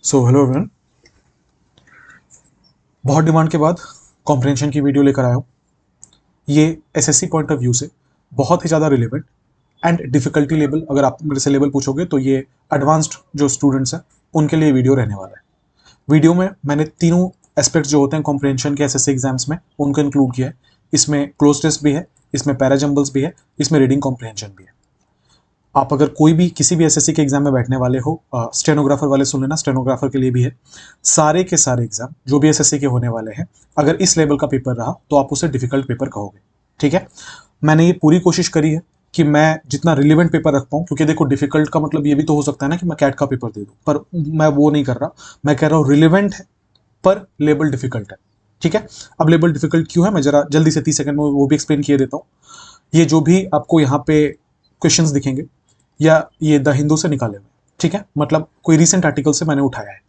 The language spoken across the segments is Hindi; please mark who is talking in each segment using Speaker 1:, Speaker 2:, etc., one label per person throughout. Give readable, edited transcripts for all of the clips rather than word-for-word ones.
Speaker 1: सो हेलो एवरीवन, बहुत डिमांड के बाद कॉम्प्रिहेंशन की वीडियो लेकर आया हूँ। ये एसएससी पॉइंट ऑफ व्यू से बहुत ही ज़्यादा रिलेवेंट एंड डिफिकल्टी लेवल, अगर आप मेरे से लेवल पूछोगे तो ये एडवांस्ड जो स्टूडेंट्स हैं उनके लिए वीडियो रहने वाला है। वीडियो में मैंने तीनों एस्पेक्ट्स जो होते हैं कॉम्प्रिहेंशन के एसएससी एग्जाम्स में उनको इंक्लूड किया है। इसमें क्लोज टेस्ट भी है, इसमें पैराजम्बल्स भी है, इसमें रीडिंग कॉम्प्रिहेंशन भी है। आप अगर कोई भी किसी भी एसएससी के एग्जाम में बैठने वाले हो, स्टेनोग्राफर वाले सुन लेना, स्टेनोग्राफर के लिए भी है। सारे के सारे एग्जाम जो भी एसएससी के होने वाले हैं, अगर इस लेवल का पेपर रहा तो आप उसे डिफिकल्ट पेपर कहोगे। ठीक है, मैंने ये पूरी कोशिश करी है कि मैं जितना रिलेवेंट पेपर रख पाऊँ, क्योंकि देखो डिफिकल्ट का मतलब ये भी तो हो सकता है ना कि मैं कैट का पेपर दे दूँ, पर मैं वो नहीं कर रहा। मैं कह रहा हूँ रिलेवेंट है पर लेबल डिफिकल्ट है। ठीक है, अब लेबल डिफिकल्ट क्यों है मैं जरा जल्दी से 30 सेकंड में वो भी एक्सप्लेन किए देता हूँ। ये जो भी आपको यहाँ पे क्वेश्चंस दिखेंगे या ये द हिंदू से निकाले हुए, ठीक है, मतलब कोई रीसेंट आर्टिकल से मैंने उठाया है।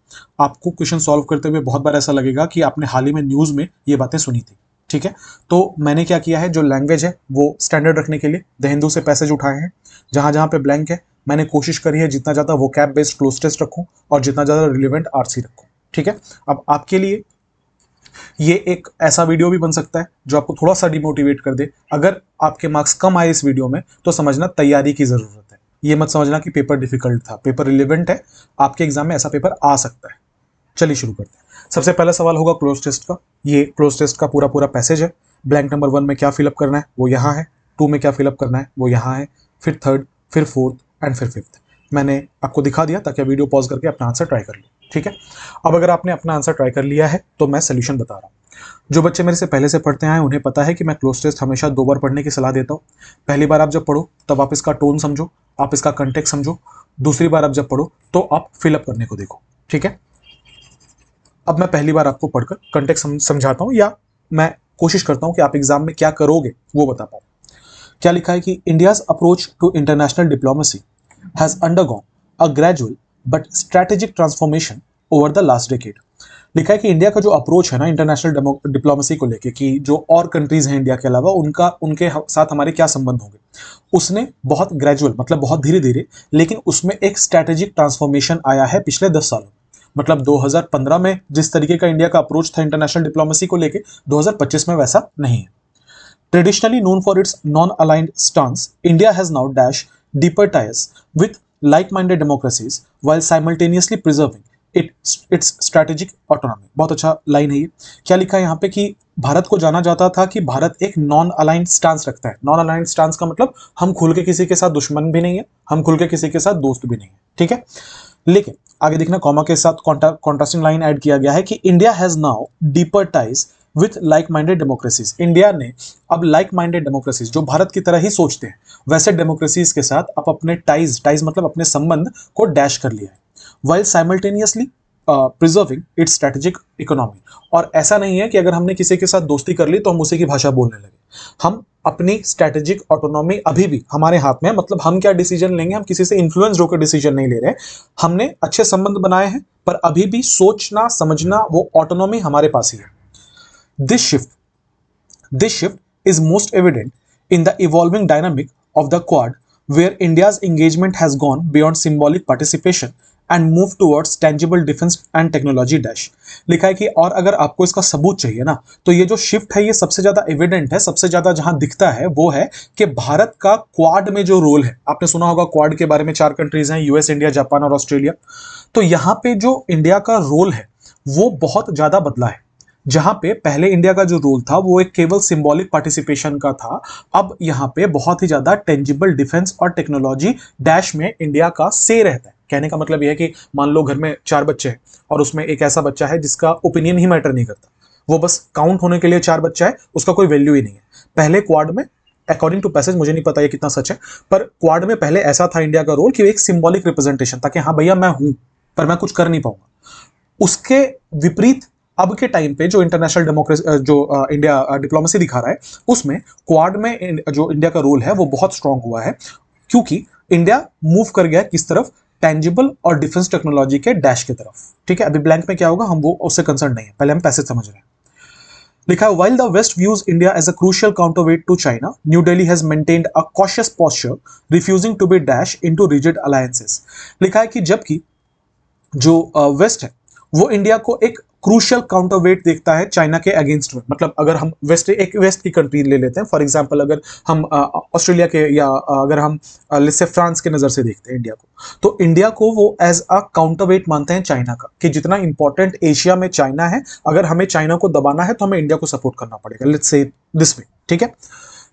Speaker 1: आपको क्वेश्चन सॉल्व करते हुए बहुत बार ऐसा लगेगा कि आपने हाल ही में न्यूज में ये बातें सुनी थी। ठीक है, तो मैंने क्या किया है, जो लैंग्वेज है वो स्टैंडर्ड रखने के लिए द हिंदू से पैसेज उठाए हैं। जहां जहां पे ब्लैंक है मैंने कोशिश करी है जितना ज्यादा वो कैप बेस्ड क्लोज टेस्ट रखूं और जितना ज्यादा रिलेवेंट आरसी रखूं। ठीक है, अब आपके लिए ये एक ऐसा वीडियो भी बन सकता है जो आपको थोड़ा सा डिमोटिवेट कर दे। अगर आपके मार्क्स कम आए इस वीडियो में तो समझना तैयारी की जरूरत है। ये मत समझना कि पेपर डिफिकल्ट था, पेपर रिलेवेंट है, आपके एग्जाम में ऐसा पेपर आ सकता है। चलिए शुरू करते हैं। सबसे पहला सवाल होगा क्लोज टेस्ट का। ये क्लोज टेस्ट का पूरा पूरा पैसेज है। ब्लैंक नंबर 1 में क्या फिलअप करना है वो यहाँ है, 2 में क्या फिलअप करना है वो यहाँ है, फिर थर्ड, फिर फोर्थ एंड फिर फिफ्थ। मैंने आपको दिखा दिया ताकि आप वीडियो पॉज करके अपना आंसर ट्राई कर लो। ठीक है, अब अगर आपने अपना आंसर ट्राई कर लिया है तो मैं सोल्यूशन बता रहा हूँ। जो बच्चे मेरे से पहले से पढ़ते आए उन्हें पता है कि मैं क्लोज टेस्ट हमेशा 2 बार पढ़ने की सलाह देता हूँ। पहली बार आप जब पढ़ो तब आप इसका टोन समझो, आप इसका कंटेक्स्ट समझो। दूसरी बार आप जब पढ़ो तो आप फिलअप करने को देखो। ठीक है, अब मैं पहली बार आपको पढ़कर कंटेक्स्ट समझाता हूँ, या मैं कोशिश करता हूँ कि आप एग्जाम में क्या करोगे वो बता पाऊँ। क्या लिखा है कि India's approach to international diplomacy has undergone a gradual but strategic transformation over the last decade. लिखा है कि इंडिया का जो अप्रोच है ना इंटरनेशनल डिप्लोमेसी को लेके, कि जो और कंट्रीज हैं इंडिया के अलावा उनका उनके साथ हमारे क्या संबंध होंगे, उसने बहुत ग्रेजुअल मतलब बहुत धीरे धीरे, लेकिन उसमें एक स्ट्रेटेजिक ट्रांसफॉर्मेशन आया है पिछले 10 सालों में। मतलब 2015 में जिस तरीके का इंडिया का अप्रोच था इंटरनेशनल डिप्लोमेसी को लेके, 2025 में वैसा नहीं है। Traditionally known for its non-aligned stance, India has now dashed deeper ties with like-minded democracies while simultaneously preserving its strategic autonomy। बहुत अच्छा लाइन है ये। क्या लिखा है यहाँ पे कि भारत को जाना जाता था कि भारत एक नॉन अलाइंड स्टांस रखता है। नॉन अलाइंड स्टांस का मतलब हम खुल के किसी के साथ दुश्मन भी नहीं है, हम खुल के किसी के साथ दोस्त भी नहीं है। ठीक है, लेकिन आगे देखना कॉमा के साथ कॉन्ट्रास्टिंग लाइन ऐड किया गया है कि India has now deeper ties with like minded democracies. India ने अब लाइक माइंडेड डेमोक्रेसीज जो भारत की तरह ही सोचते हैं वैसे डेमोक्रेसीज के साथ अब अपने टाइज टाइज मतलब अपने संबंध को डैश कर लिया है, while simultaneously preserving it's strategic economy. और ऐसा नहीं है कि अगर हमने किसी के साथ दोस्ती कर ली तो हम उसी की भाषा बोलने लगे। हम अपनी स्ट्रेटेजिक ऑटोनॉमी अभी भी हमारे हाथ में है, मतलब हम क्या डिसीजन लेंगे, हम किसी से इन्फ्लुएंस होकर डिसीजन नहीं ले रहे। हमने अच्छे संबंध बनाए हैं पर अभी भी सोचना समझना वो ऑटोनॉमी हमारे पास ही है। This shift is most evident in the evolving dynamic of the Quad, where India's engagement has gone beyond symbolic participation and moved towards tangible defense and technology dash। लिखा है कि और अगर आपको इसका सबूत चाहिए ना तो ये जो शिफ्ट है ये सबसे ज्यादा एविडेंट है, सबसे ज्यादा जहां दिखता है वो है कि भारत का क्वाड में जो रोल है, आपने सुना होगा क्वाड के बारे में, 4 कंट्रीज हैं, यूएस, इंडिया, जापान और ऑस्ट्रेलिया। तो यहां पे जो इंडिया का रोल है वो बहुत ज्यादा बदला है। जहां पे पहले इंडिया का जो रोल था वो एक केवल सिंबॉलिक पार्टिसिपेशन का था, अब यहां पे बहुत ही ज्यादा टेंजिबल डिफेंस और टेक्नोलॉजी डैश में इंडिया का से रहता है। कहने का मतलब यह है कि मान लो घर में 4 बच्चे हैं और उसमें एक ऐसा बच्चा है जिसका ओपिनियन ही मैटर नहीं करता, वो बस काउंट होने के लिए 4 बच्चा है, उसका कोई वैल्यू ही नहीं है। पहले क्वाड में, अकॉर्डिंग टू पैसेज, मुझे नहीं पता ये कितना सच है, पर क्वाड में पहले ऐसा था इंडिया का रोल कि एक सिंबॉलिक रिप्रेजेंटेशन था कि हाँ भैया मैं हूं पर मैं कुछ कर नहीं पाऊंगा। उसके विपरीत अब के टाइम पे जो इंटरनेशनल डेमोक्रेसी जो इंडिया डिप्लोमेसी दिखा रहा है उसमें क्वाड में जो इंडिया का रोल है वो बहुत स्ट्रांग हुआ है, क्योंकि इंडिया मूव कर गया किस तरफ, टेंजिबल और डिफेंस टेक्नोलॉजी के डैश की तरफ। ठीक है, अभी ब्लैंक में क्या होगा हम वो उससे कंसर्न नहीं है, पहले हम पैसेज समझ रहे हैं। लिखा है while the West views India as a crucial counterweight to China, New Delhi has maintained a cautious posture, refusing to be dashed into rigid alliances। लिखा है कि जबकि जो वेस्ट है वो इंडिया को एक क्रूशियल काउंटरवेट देखता है चाइना के अगेंस्ट में। मतलब अगर हम वेस्ट की कंट्री ले लेते हैं, फॉर एग्जांपल अगर हम ऑस्ट्रेलिया के या अगर हम लेट्स से फ्रांस के नजर से देखते हैं इंडिया को, तो इंडिया को वो एज अ काउंटरवेट मानते हैं चाइना का, कि जितना इंपॉर्टेंट एशिया में चाइना है, अगर हमें चाइना को दबाना है तो हमें इंडिया को सपोर्ट करना पड़ेगा, लेट्स से दिस वे, ठीक है।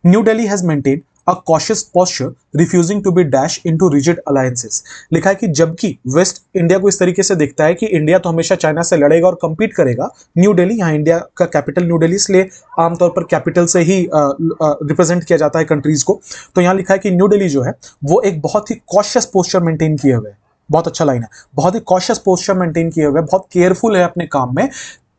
Speaker 1: New Delhi has maintained a cautious posture refusing to be dashed into rigid alliances। लिखा है कि जबकि वेस्ट इंडिया को इस तरीके से देखता है कि इंडिया तो हमेशा चाइना से लड़ेगा और कंपीट करेगा, न्यू दिल्ली, यहाँ इंडिया का कैपिटल न्यू दिल्ली इसलिए आमतौर पर कैपिटल से ही रिप्रेजेंट किया जाता है कंट्रीज को, तो यहाँ लिखा है कि न्यू दिल्ली जो है वो एक बहुत ही कॉशियस पोस्चर मेंटेन किए हुए है। बहुत अच्छा लाइन है, बहुत ही कॉशियस पोस्चर मेंटेन किए हुए, बहुत केयरफुल है अपने काम में,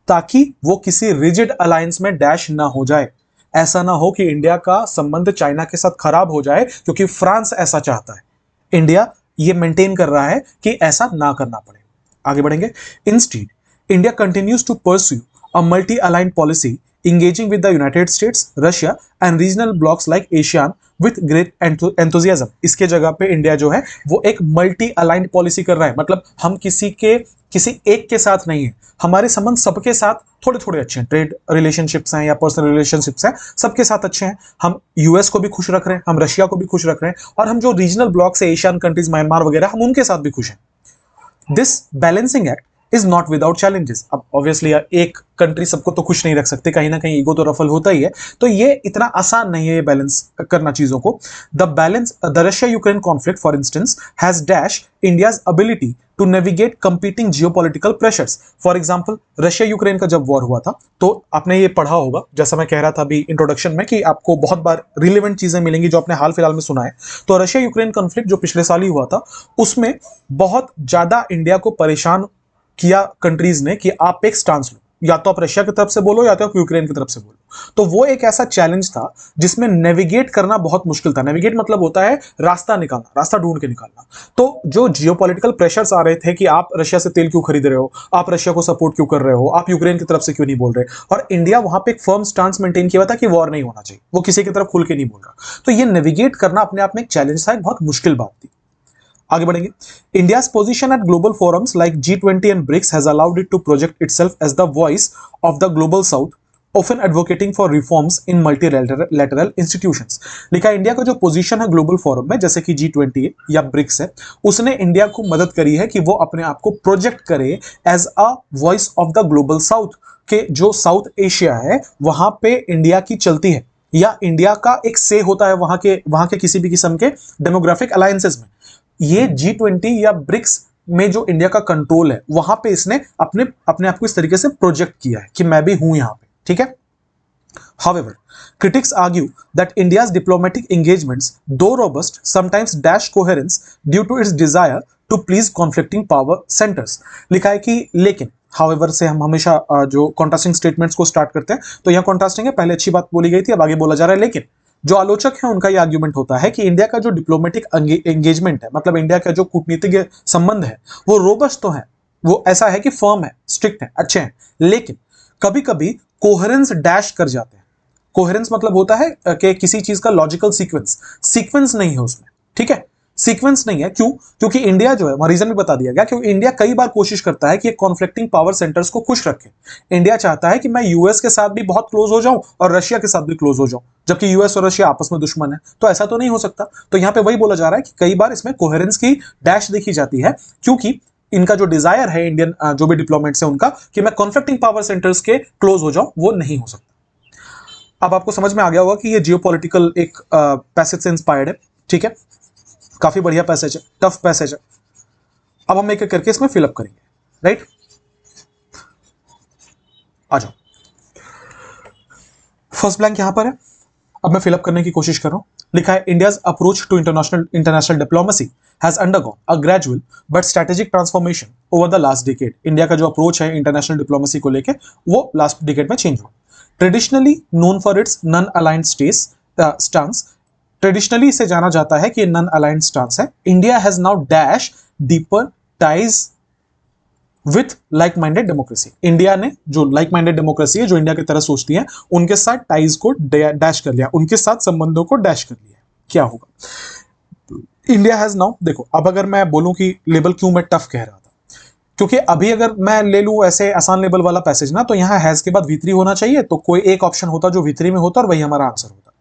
Speaker 1: ताकि वो किसी रिजिड अलायंस में डैश ना हो जाए। ऐसा ना हो कि इंडिया का संबंध चाइना के साथ खराब हो जाए क्योंकि फ्रांस ऐसा चाहता है। इंडिया ये मेंटेन कर रहा है कि ऐसा ना करना पड़े। आगे बढ़ेंगे। Instead India continues to pursue a multi aligned policy engaging with the United States, Russia and regional blocs like ASEAN with great enthusiasm। इसके जगह पे इंडिया जो है वो एक मल्टी अलाइंड पॉलिसी कर रहा है, मतलब हम किसी एक के साथ नहीं है, हमारे संबंध सबके साथ थोड़े थोड़े अच्छे हैं, ट्रेड रिलेशनशिप्स हैं या पर्सनल रिलेशनशिप्स हैं, सबके साथ अच्छे हैं। हम यूएस को भी खुश रख रहे हैं, हम रशिया को भी खुश रख रहे हैं, और हम जो रीजनल ब्लॉक्स है एशियन कंट्रीज, म्यांमार वगैरह, हम उनके साथ भी खुश हैं। This balancing act is not without challenges. अब ऑब्वियसली एक कंट्री सबको तो खुश नहीं रख सकते, कहीं ना कहीं ईगो तो रफल होता ही है, तो ये इतना आसान नहीं है ये बैलेंस करना चीजों को। The Russia Ukraine conflict for instance has dash India's ability to navigate competing geopolitical pressures. For example Russia Ukraine का जब वॉर हुआ था, तो आपने ये पढ़ा होगा, जैसा मैं कह रहा था अभी इंट्रोडक्शन में, कि आपको बहुत बार रिलेवेंट चीजें मिलेंगी जो आपने हाल फिलहाल में सुना है। तो रशिया यूक्रेन कॉन्फ्लिक्ट जो पिछले साल ही हुआ था, उसमें बहुत ज्यादा इंडिया को परेशान किया कंट्रीज ने कि आप एक स्टांस लो, या तो आप रशिया की तरफ से बोलो या तो आप यूक्रेन की तरफ से बोलो। तो वो एक ऐसा चैलेंज था जिसमें नेविगेट करना बहुत मुश्किल था। नेविगेट मतलब होता है रास्ता निकालना, रास्ता ढूंढ के निकालना। तो जो जियोपॉलिटिकल प्रेशर्स आ रहे थे कि आप रशिया से तेल क्यों खरीद रहे हो, आप रशिया को सपोर्ट क्यों कर रहे हो, आप यूक्रेन की तरफ से क्यों नहीं बोल रहे, और इंडिया वहां पे एक फर्म स्टांस मेंटेन किया हुआ था कि वॉर नहीं होना चाहिए, वो किसी की तरफ खुल के नहीं बोल रहा। तो ये नेविगेट करना अपने आप में एक चैलेंज था, एक बहुत मुश्किल बात थी। आगे बढ़ेंगे। India's position at global forums like G20 and BRICS has allowed it to project itself as the voice of the global south, often advocating for reforms in multilateral institutions। लिखा है इंडिया का जो पोजीशन है ग्लोबल फोरम में, जैसे कि G20 या ब्रिक्स है, उसने इंडिया को मदद करी है कि वो अपने आप को प्रोजेक्ट करे as a voice of the global south, के जो साउथ एशिया है वहां पे इंडिया की चलती है, या इंडिया का एक से होता है वहां के किसी भी किस्म के डेमोग्राफिक अलायंसेस में। ये G20 या ब्रिक्स में जो इंडिया का कंट्रोल है, वहां पे इसने अपने आप को इस तरीके से प्रोजेक्ट किया है कि मैं भी हूं यहां पे, ठीक है। However, critics argue that India's diplomatic engagements, though robust, sometimes dash coherence due to its desire to please conflicting power centers। लिखा है कि लेकिन, however से हम हमेशा जो कॉन्ट्रास्टिंग स्टेटमेंट्स को स्टार्ट करते हैं, तो यहाँ कॉन्ट्रास्टिंग है, पहले अच्छी बात बोली गई थी, अब आगे बोला जा रहा है। लेकिन जो आलोचक है उनका यह आर्ग्यूमेंट होता है कि इंडिया का जो डिप्लोमेटिक एंगेजमेंट है, मतलब इंडिया का जो कूटनीतिक संबंध है, वो रोबस्ट तो है, वो ऐसा है कि फर्म है, स्ट्रिक्ट है, अच्छे हैं, लेकिन कभी कभी कोहेरेंस डैश कर जाते हैं। कोहेरेंस मतलब होता है कि किसी चीज का लॉजिकल सीक्वेंस नहीं है उसमें, ठीक है, सीक्वेंस नहीं है। क्यों? क्योंकि इंडिया जो है, रीजन भी बता दिया गया, क्योंकि इंडिया कई बार कोशिश करता है कि कॉन्फ्लिक्टिंग पावर सेंटर्स को खुश रखे। इंडिया चाहता है कि मैं यूएस के साथ भी बहुत क्लोज हो जाऊं और रशिया के साथ भी क्लोज हो जाऊं, जबकि यूएस और रशिया आपस में दुश्मन है, तो ऐसा तो नहीं हो सकता। तो यहां पे वही बोला जा रहा है कि कई बार इसमें कोहेरेंस की डैश देखी जाती है, क्योंकि इनका जो डिजायर है इंडियन जो भी डिप्लोमेट्स है उनका, कि मैं कॉन्फ्लिक्टिंग पावर सेंटर्स के क्लोज हो जाऊं, वो नहीं हो सकता। अब आपको समझ में आ गया होगा कि ये जियोपॉलिटिकल एक पैसेज से इंस्पायर्ड है, ठीक है, काफी बढ़िया पैसेज है, टफ पैसेज है। अब हम एक एक करके इसमें फिलअप करेंगे, राइट। आ जाओ, फर्स्ट ब्लैंक यहां पर है, अब मैं फिलअप करने की कोशिश कर रहा हूं। लिखा है India's approach to international diplomacy has undergone a gradual but strategic transformation over the last decade. India का जो अप्रोच है इंटरनेशनल डिप्लोमेसी को लेकर, वो लास्ट डिकेड में चेंज हुआ। Traditionally known for its non aligned stance, traditionally इसे जाना जाता है कि नॉन अलाइंड स्टांस है। India has now dash deeper ties with like minded democracy. India ने जो लाइक माइंडेड डेमोक्रेसी है, जो इंडिया की तरह सोचती है, उनके साथ टाइज को डैश कर लिया, उनके साथ संबंधों को डैश कर लिया। क्या होगा? इंडिया हैज नाउ, देखो अब अगर मैं बोलूं कि लेबल क्यों मैं टफ कह रहा था, क्योंकि अभी अगर मैं ले लूं ऐसे आसान लेवल वाला पैसेज ना, तो यहाँ हैज के बाद V3 होना चाहिए, तो कोई एक ऑप्शन होता जो V3 में होता और वही हमारा आंसर होता,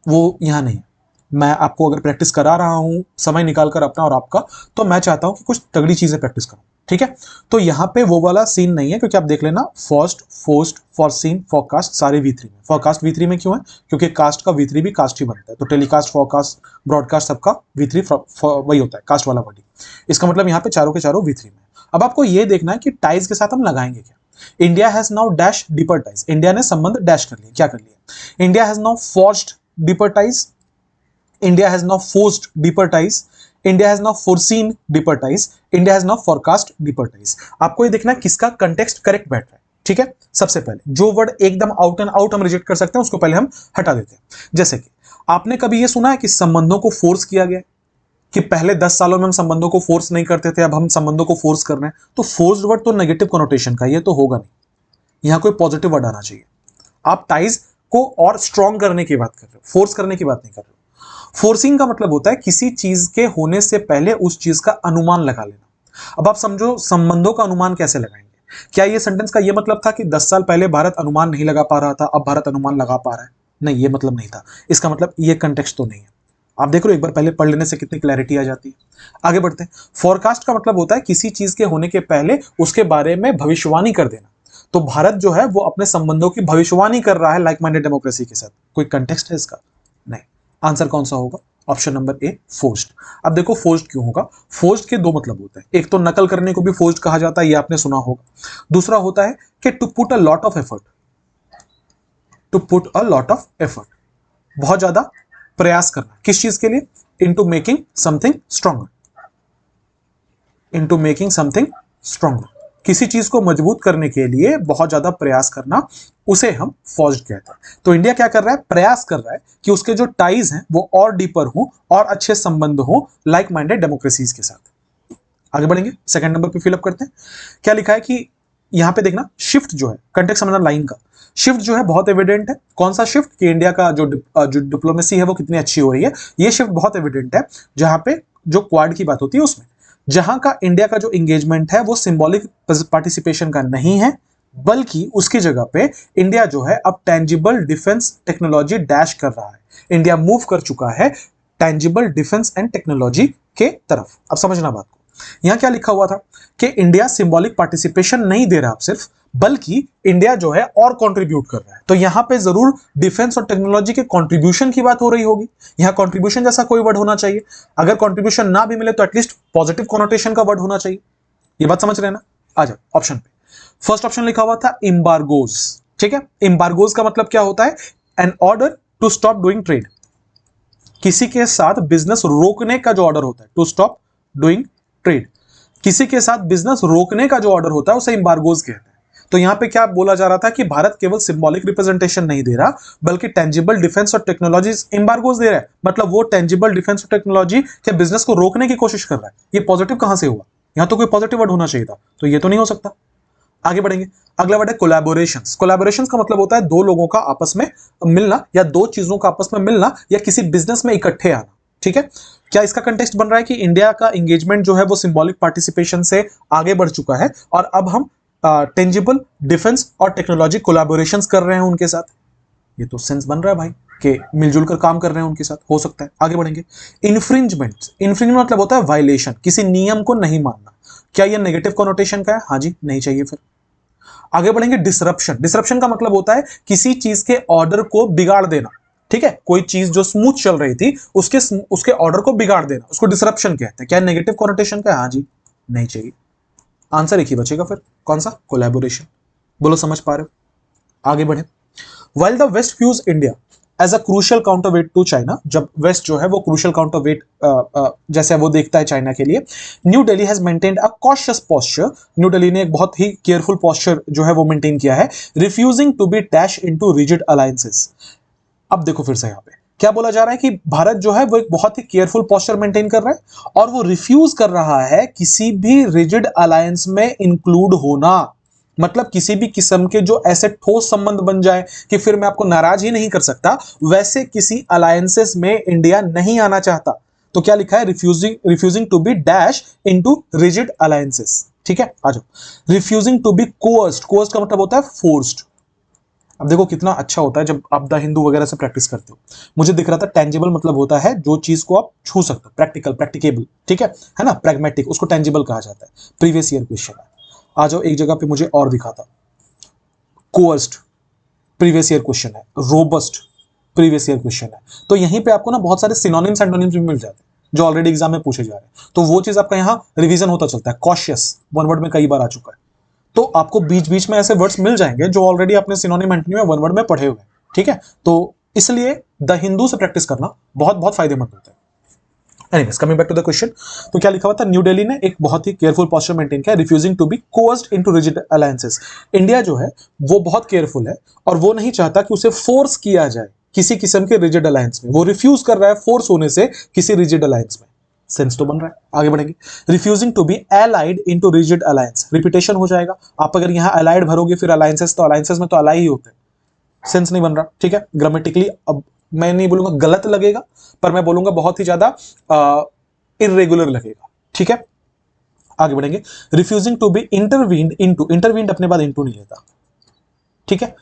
Speaker 1: वो यहाँ नहीं है। मैं आपको अगर प्रैक्टिस करा रहा हूं समय निकाल कर अपना और आपका, तो मैं चाहता हूं कि कुछ तगड़ी चीजें प्रैक्टिस करूं, ठीक है। तो यहाँ पे वो वाला सीन नहीं है, क्योंकि आप देख लेना फर्स्ट, फोस्ट, फॉरसीन, फॉरकास्ट सारे V3 में। फॉरकास्ट V3 में क्यों है? क्योंकि कास्ट का V3 भी कास्ट ही बनता है, तो टेलीकास्ट, फॉरकास्ट, ब्रॉडकास्ट सबका V3 वही होता है, कास्ट वाला वर्ड। इसका मतलब यहाँ पे चारों के चारों V3 में। अब आपको ये देखना है कि टाइज के साथ हम लगाएंगे क्या। India has now dash deeper ties, India ने संबंध डैश कर लिया, क्या कर लिया? India has now forged deeper ties, India has now forced deeper ties, India has now foreseen deeper ties, India has now forecast deeper ties। आपको ये देखना है किसका कंटेक्स्ट करेक्ट बैठ रहा है, ठीक है। सबसे पहले जो वर्ड एकदम आउट एंड आउट हम रिजेक्ट कर सकते हैं उसको पहले हम हटा देते हैं। जैसे कि आपने कभी ये सुना है कि संबंधों को फोर्स किया गया, कि पहले 10 सालों में हम संबंधों को फोर्स नहीं करते थे, अब हम संबंधों को फोर्स कर रहे हैं। तो फोर्स्ड वर्ड तो नेगेटिव कनोटेशन का, ये तो होगा नहीं, यहां कोई पॉजिटिव वर्ड आना चाहिए। आप टाइज को और स्ट्रॉन्ग करने की बात कर रहे हो, फोर्स करने की बात नहीं कर रहे हो। फोर्सिंग का मतलब होता है किसी चीज के होने से पहले उस चीज का अनुमान लगा लेना। अब आप समझो संबंधों का अनुमान कैसे लगाएंगे। क्या ये सेंटेंस का ये मतलब था कि 10 साल पहले भारत अनुमान नहीं लगा पा रहा था, अब भारत अनुमान लगा पा रहा है? नहीं, ये मतलब नहीं था। इसका मतलब ये कंटेक्स्ट तो नहीं है। आप देख रहे हो, एक बार पहले पढ़ लेने से कितनी क्लैरिटी आ जाती है। आगे बढ़ते हैं। फोरकास्ट का मतलब होता है किसी चीज के होने के पहले उसके बारे में भविष्यवाणी कर देना। तो भारत जो है वो अपने संबंधों की भविष्यवाणी कर रहा है लाइक माइंडेड डेमोक्रेसी के साथ। कोई कंटेक्स्ट है इसका? नहीं। आंसर कौन सा होगा? Option number A, forced. अब देखो फोर्स्ड क्यों होगा। फोर्स्ड के दो मतलब होते हैं, एक तो नकल करने को भी फोर्स्ड कहा जाता है, ये आपने सुना होगा। दूसरा होता है कि to put a lot of effort, to put a lot of effort, बहुत ज्यादा प्रयास करना। किस चीज के लिए? Into making something stronger, into making something stronger. किसी चीज को मजबूत करने के लिए बहुत ज्यादा प्रयास करना, उसे हम फोर्स्ड कहते हैं। तो इंडिया क्या कर रहा है? प्रयास कर रहा है कि उसके जो टाइज हैं वो और डीपर हो और अच्छे संबंध हो लाइक माइंडेड डेमोक्रेसीज के साथ। आगे बढ़ेंगे, सेकंड नंबर पे फिलअप करते हैं। क्या लिखा है कि यहां पे देखना, शिफ्ट जो है, कंटेक्स्ट समझना लाइन का, शिफ्ट जो है बहुत एविडेंट है। कौन सा शिफ्ट? कि इंडिया का जो डिप्लोमेसी है वो कितनी अच्छी हो रही है, ये शिफ्ट बहुत एविडेंट है। जहां पे जो क्वाड की बात होती है उसमें, जहां का इंडिया का जो एंगेजमेंट है वो सिंबॉलिक पार्टिसिपेशन का नहीं है, बल्कि उसकी जगह पे इंडिया जो है अब टेंजिबल डिफेंस टेक्नोलॉजी डैश कर रहा है। इंडिया मूव कर चुका है टेंजिबल डिफेंस एंड टेक्नोलॉजी के तरफ। अब समझना बात को, यहां क्या लिखा हुआ था कि इंडिया सिंबॉलिक पार्टिसिपेशन नहीं दे रहा सिर्फ, बल्कि इंडिया जो है और कंट्रीब्यूट कर रहा है। तो यहां पे जरूर डिफेंस और टेक्नोलॉजी के कंट्रीब्यूशन की बात हो रही होगी। यहां कंट्रीब्यूशन जैसा कोई वर्ड होना चाहिए। अगर कंट्रीब्यूशन ना भी मिले तो एटलीस्ट पॉजिटिव कॉनोटेशन का वर्ड होना चाहिए। ये बात समझ रहे हैं ना? आ जाओ ऑप्शन पे। फर्स्ट ऑप्शन लिखा हुआ था एम्बार्गोज, ठीक है। एम्बार्गोज का मतलब क्या होता है? An order to stop doing trade, किसी के साथ बिजनेस रोकने का जो ऑर्डर होता है, टू स्टॉप डूइंग ट्रेड, किसी के साथ बिजनेस रोकने का जो ऑर्डर होता है उसे एम्बार्गोज कहते हैं। तो यहां पे क्या बोला जा रहा था कि भारत केवल सिंबॉलिक रिप्रेजेंटेशन नहीं दे रहा, बल्कि टेंजिबल डिफेंस और टेक्नोलॉजी एम्बार्गोज दे रहा है। मतलब वो टेंजिबल डिफेंस और टेक्नोलॉजी के बिजनेस को रोकने की कोशिश कर रहा है। ये पॉजिटिव कहां से हुआ? यहां तो कोई पॉजिटिव वर्ड होना चाहिए था, तो ये तो नहीं हो सकता। आगे बढ़ेंगे, अगला वर्ड है कोलैबोरेशंस। कोलैबोरेशंस का मतलब होता है दो लोगों का आपस में मिलना, या दो चीजों का आपस में मिलना, या किसी बिजनेस में इकट्ठे आना, ठीक है। क्या इसका कंटेक्स्ट बन रहा है कि इंडिया का एंगेजमेंट जो है वो सिंबॉलिक पार्टिसिपेशन से आगे बढ़ चुका है और अब हम टेंजिबल डिफेंस और टेक्नोलॉजी कोलैबोरेशंस कर रहे हैं उनके साथ? ये तो सेंस बन रहा है भाई कि मिलजुल कर काम कर रहे हैं उनके साथ, हो सकता है। आगे बढ़ेंगे, इन्फ्रिंजमेंट। इन्फ्रिंजमेंट मतलब होता है वायलेशन, किसी नियम को नहीं मानना। क्या ये नेगेटिव कॉनोटेशन का है? हाँ जी, नहीं चाहिए फिर। आगे बढ़ेंगे, डिसरप्शन। डिसरप्शन का मतलब होता है किसी चीज के ऑर्डर को बिगाड़ देना, ठीक है। कोई चीज जो स्मूथ चल रही थी उसके ऑर्डर को बिगाड़ देना, उसको डिसरप्शन कहते हैं। क्या नेगेटिव कॉनोटेशन का है? हाँ जी, नहीं चाहिए। आंसर एक ही बचेगा फिर, कौन सा? कोलैबोरेशन। बोलो समझ पा रहे हो? आगे बढ़े, while the west views India as a crucial counterweight to China, जब वेस्ट जो है वो क्रूशियल काउंटरवेट जैसे वो देखता है चाइना के लिए, new Delhi has maintained a cautious posture. New Delhi ने एक बहुत ही केयरफुल पोस्चर जो है वो मेंटेन किया है, refusing to be dash into rigid alliances. अब देखो फिर से यहाँ पे क्या बोला जा रहा है कि भारत जो है वो एक बहुत ही केयरफुल पोस्चर मेंटेन कर रहा है और वो रिफ्यूज कर रहा है किसी भी रिजिड अलायंस में इंक्लूड होना। मतलब किसी भी किस्म के जो ऐसे ठोस संबंध बन जाए कि फिर मैं आपको नाराज ही नहीं कर सकता, वैसे किसी अलायंसेस में इंडिया नहीं आना चाहता। तो क्या लिखा है? Refusing to be dash into rigid alliances. ठीक है, आ जाओ। Refusing to be coerced, coerced का मतलब होता है फोर्स्ड। अब देखो कितना अच्छा होता है जब आप द हिंदू वगैरह से प्रैक्टिस करते हो। मुझे दिख रहा था टेंजिबल मतलब होता है जो चीज को आप छू सकते हो, प्रैक्टिकल, प्रैक्टिकेबल, ठीक है ना, प्रैग्मेटिक, उसको टेंजिबल कहा जाता है। प्रीवियस ईयर क्वेश्चन है। आ जाओ एक जगह पे मुझे और दिखा था, कोअर्स्ड प्रीवियस ईयर क्वेश्चन है, रोबस्ट प्रीवियस ईयर क्वेश्चन है। तो यहीं पे आपको ना बहुत सारे सिनोनिम्स एंटोनिम्स भी मिल जाते हैं जो ऑलरेडी एग्जाम में पूछे जा रहे हैं, तो वो चीज आपका यहाँ रिवीजन होता चलता है। कॉशियस वन वर्ड में कई बार आ चुका है, तो आपको बीच बीच में ऐसे वर्ड्स मिल जाएंगे जो ऑलरेडी आपने सिनोनिम एंटोनिम में वन वर्ड में पढ़े हुए हैं, ठीक है। तो इसलिए द हिंदू से प्रैक्टिस करना बहुत बहुत फायदेमंद होता है। Anyways coming back to the question, तो क्या लिखा हुआ था, न्यू दिल्ली ने एक बहुत ही केयरफुल पोस्चर मेंटेन किया, refusing to be coerced into rigid alliances. India जो है वो बहुत केयरफुल है और वो नहीं चाहता कि उसे फोर्स किया जाए किसी किस्म के रिजिड अलायंस में। वो रिफ्यूज कर रहा है फोर्स होने से किसी रिजिड अलायंस में। सेंस तो बन रहा है, आगे बढ़ेंगे। Refusing to be allied into rigid alliance, repetition हो जाएगा। आप अगर यहां अलाइड भरोगे फिर अलायंसेस, तो अलायंसेस में तो अलाई ही होते हैं, सेंस नहीं बन रहा, ठीक है। ग्रामेटिकली अब मैं नहीं बोलूंगा गलत लगेगा, पर मैं बोलूंगा बहुत ही ज्यादा इरेगुलर लगेगा, ठीक है। आगे बढ़ेंगे। Refusing to be intervened into, intervened अपने बाद इनटू नहीं लेता, ठीक है।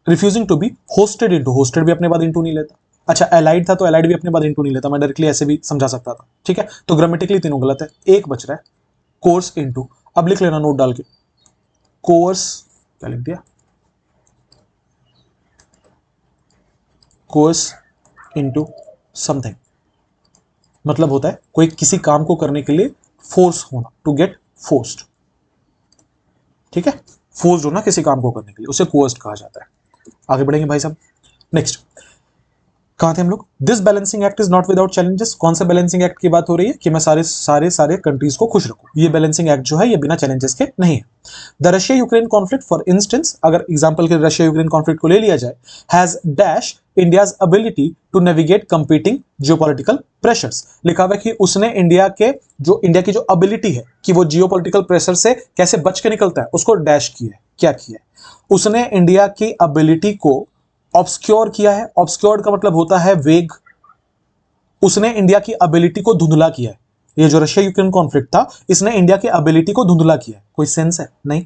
Speaker 1: Refusing to be hosted into, hosted भी अपने बाद इनटू नहीं लेता। अच्छा एलाइड था तो एलाइड भी अपने बाद इनटू नहीं लेता, मैं डायरेक्टली ऐसे भी समझा सकता था, ठीक है। तो ग्रामेटिकली तीनों गलत है, एक बच रहा है, कोर्स इनटू। अब लिख लेना नोट डाल के, कोर्स, क्या लिख दिया, कोर्स इनटू समथिंग, मतलब होता है कोई किसी काम को करने के लिए फोर्स होना, टू गेट फोर्स्ड, ठीक है। फोर्स्ड होना किसी काम को करने के लिए, उसे कोर्स्ड कहा जाता है। आगे बढ़ेंगे भाई साहब। नेक्स्ट कहां थे हम लोग, this balancing act is not without challenges. कौन सा बैलेंसिंग एक्ट की बात हो रही है कि मैं सारे कंट्रीज को खुश रखूं। ये बैलेंसिंग एक्ट जो है ये बिना चैलेंजेस के नहीं है। The Russia Ukraine conflict for instance, अगर एग्जांपल के रशिया यूक्रेन कॉन्फ्लिक्ट को ले लिया जाए, has dash India's ability to navigate competing geopolitical pressures. लिखा हुआ है कि उसने इंडिया की जो एबिलिटी है कि वो जियोपॉलिटिकल प्रेशर से कैसे बच के निकलता है, उसको डैश किया है। क्या किया है, उसने इंडिया की एबिलिटी को ऑब्सक्योर किया है। ऑब्सक्योर्ड का मतलब होता है वेग। उसने इंडिया की एबिलिटी को धुंधला किया है। ये जो रशिया यूक्रेन कॉन्फ्लिक्ट था, इसने इंडिया की एबिलिटी को धुंधला किया है। कोई सेंस है नहीं,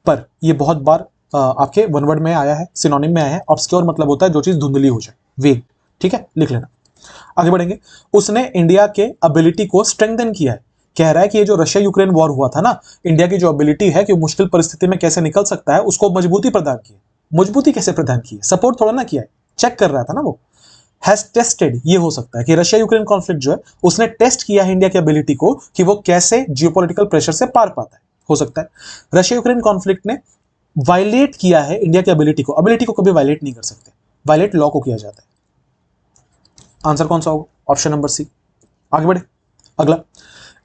Speaker 1: पर ये बहुत बार आपके वन वर्ड में आया है, सिनोनिम में आया है। ऑब्सक्योर मतलब होता है जो चीज धुंधली हो जाए, वेग, ठीक है, लिख लेना। आगे बढ़ेंगे। उसने इंडिया के एबिलिटी को स्ट्रेंथन किया है। कह रहा है कि ये जो रशिया यूक्रेन वॉर हुआ था ना, इंडिया की जो एबिलिटी है कि मुश्किल परिस्थिति में कैसे निकल सकता है, उसको मजबूती प्रदान की है। मजबूती कैसे प्रदान की है, सपोर्ट थोड़ा ना किया है, चेक कर रहा था ना वो। हैज टेस्टेड, ये हो सकता है कि रशिया यूक्रेन कॉन्फ्लिक्ट जो है उसने टेस्ट किया है इंडिया की एबिलिटी को कि वो कैसे जियोपॉलिटिकल प्रेशर से पार पाता है, हो सकता है। रशिया यूक्रेन कॉन्फ्लिक्ट ने वायलेट किया है इंडिया की एबिलिटी को। एबिलिटी को कभी वायलेट नहीं कर सकते, वायलेट लॉ को किया जाता है। आंसर कौन सा होगा, ऑप्शन नंबर सी। आगे बढ़े, अगला।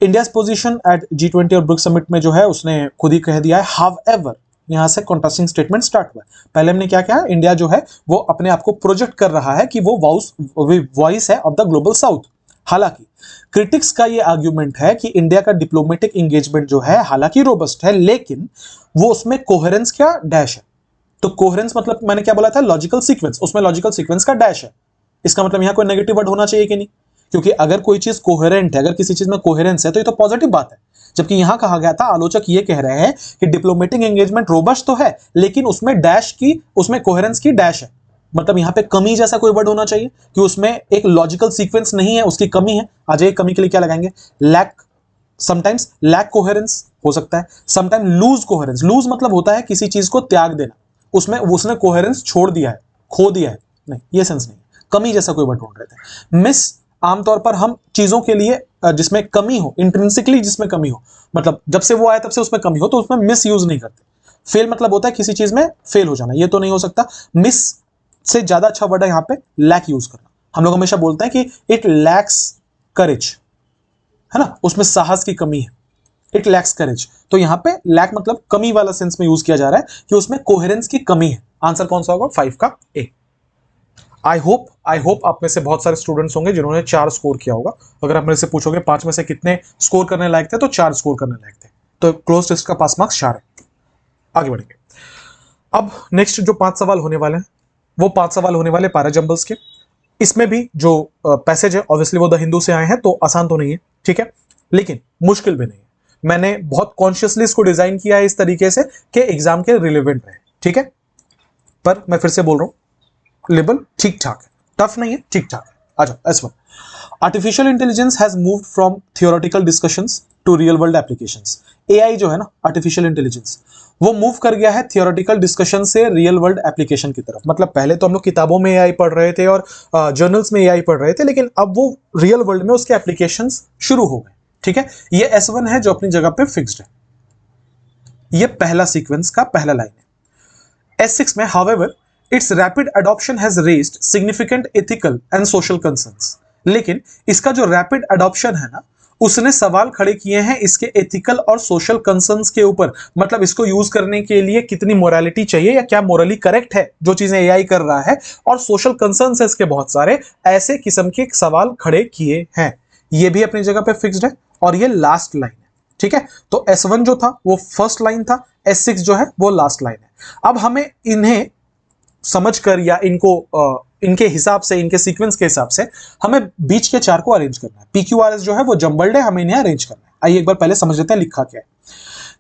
Speaker 1: इंडिया पोजीशन एट G20 और ब्रिक्स समिट में जो है उसने खुद ही कह दिया है हाउएवर, यहां से कॉन्ट्रास्टिंग स्टेटमेंट स्टार्ट हुआ है। पहले हमने क्या किया, इंडिया जो है वो अपने आप को प्रोजेक्ट कर रहा है कि वो वॉइस है ऑफ द ग्लोबल साउथ। हालांकि क्रिटिक्स का ये आर्ग्यूमेंट है कि इंडिया का डिप्लोमेटिक एंगेजमेंट जो है हालांकि रोबस्ट है, लेकिन वो उसमें कोहेरेंस क्या डैश है। तो कोहेरेंस मतलब मैंने क्या बोला था, लॉजिकल सीक्वेंस, उसमें लॉजिकल सीक्वेंस का डैश है। इसका मतलब यहां कोई नेगेटिव वर्ड होना चाहिए कि नहीं, क्योंकि अगर कोई चीज कोहेरेंट है, अगर किसी चीज में कोहेरेंस है तो ये तो पॉजिटिव बात है। जबकि यहां कहा गया था, आलोचक ये कह रहे हैं कि डिप्लोमेटिक एंगेजमेंट रोबस्ट तो है लेकिन उसमें कोहेरेंस की डैश है। मतलब यहां पे कमी जैसा कोई वर्ड होना चाहिए कि उसमें एक लॉजिकल सीक्वेंस नहीं है, उसकी कमी है। आ जाइए, कमी के लिए क्या लगाएंगे, लैक। समटाइम्स लैक कोहेरेंस हो सकता है, समटाइम लूज कोहेरेंस। लूज मतलब होता है किसी चीज को त्याग देना, उसमें उसने कोहेरेंस छोड़ दिया है, खो दिया है, नहीं ये सेंस नहीं। कमी जैसा कोई वर्ड ढूंढ रहे थे। मिस आमतौर पर हम चीजों के लिए जिसमें कमी हो, इंट्रिंसिकली जिसमें कमी हो, मतलब जब से वो आया तब से उसमें कमी हो, तो उसमें मिस यूज नहीं करते। फेल मतलब होता है किसी चीज में फेल हो जाना, ये तो नहीं हो सकता। मिस से ज्यादा अच्छा वर्ड है यहाँ पे लैक यूज करना। हम लोग हमेशा बोलते हैं कि इट लैक्स करेज, है ना, उसमें साहस की कमी है, इट लैक्स करेज। तो यहाँ पे लैक मतलब कमी वाला सेंस में यूज किया जा रहा है कि उसमें कोहेरेंस की कमी है। आंसर कौन सा होगा, 5 का ए। आई होप आप में से बहुत सारे स्टूडेंट्स होंगे जिन्होंने 4 स्कोर किया होगा। अगर आप मेरे से पूछोगे 5 में से कितने स्कोर करने लायक थे, तो 4 स्कोर करने लायक थे। तो क्लोज टेस्ट का पास मार्क्स 4 है। आगे बढ़ेंगे। अब नेक्स्ट जो 5 सवाल होने वाले हैं, वो 5 सवाल होने वाले पैरा जंबल्स के। इसमें भी जो पैसेज है ऑब्वियसली वो द हिंदू से आए हैं, तो आसान तो नहीं है, ठीक है, लेकिन मुश्किल भी नहीं है। मैंने बहुत कॉन्शियसली इसको डिजाइन किया है इस तरीके से कि एग्जाम के रिलेवेंट रहे, ठीक है। पर मैं फिर से बोल रहा हूं, लेवल ठीक ठाक है, टफ नहीं है, ठीक ठाक है। आ जाओ S1। Artificial intelligence has moved from theoretical discussions to real world applications. AI जो है ना, आर्टिफिशियल इंटेलिजेंस, वो मूव कर गया है थियोरेटिकल डिस्कशन से रियल वर्ल्ड एप्लीकेशन की तरफ। मतलब पहले तो हम लोग किताबों में एआई पढ़ रहे थे और जर्नल्स में एआई पढ़ रहे थे, लेकिन अब वो रियल वर्ल्ड में उसके एप्लीकेशंस शुरू हो गए, ठीक है। ये S1 है जो अपनी जगह पे फिक्स्ड है। ये पहला सीक्वेंस का पहला लाइन है। S6 में however it's rapid adoption has raised significant ethical and social concerns. लेकिन इसका जो रैपिड अडॉप्शन है ना, उसने सवाल खड़े किए हैं इसके एथिकल और सोशल कंसर्न्स के ऊपर। मतलब इसको यूज करने के लिए कितनी मोरालिटी चाहिए या क्या मोरली करेक्ट है जो चीजें एआई कर रहा है, और सोशल कंसर्न्स है इसके बहुत सारे, ऐसे किस्म के सवाल खड़े किए हैं। ये भी अपनी जगह पे फिक्स्ड है और ये लास्ट लाइन है, ठीक है। तो S1 जो था वो फर्स्ट लाइन था, S6 जो है वो लास्ट लाइन है। अब हमें इन्हें समझकर या इनके हिसाब से, इनके सीक्वेंस के हिसाब से हमें बीच के चार को अरेंज करना है। PQRS जो है वो जंबल्ड है, हमें इन्हें अरेंज करना है। आइए एक बार पहले समझ लेते हैं लिखा क्या है।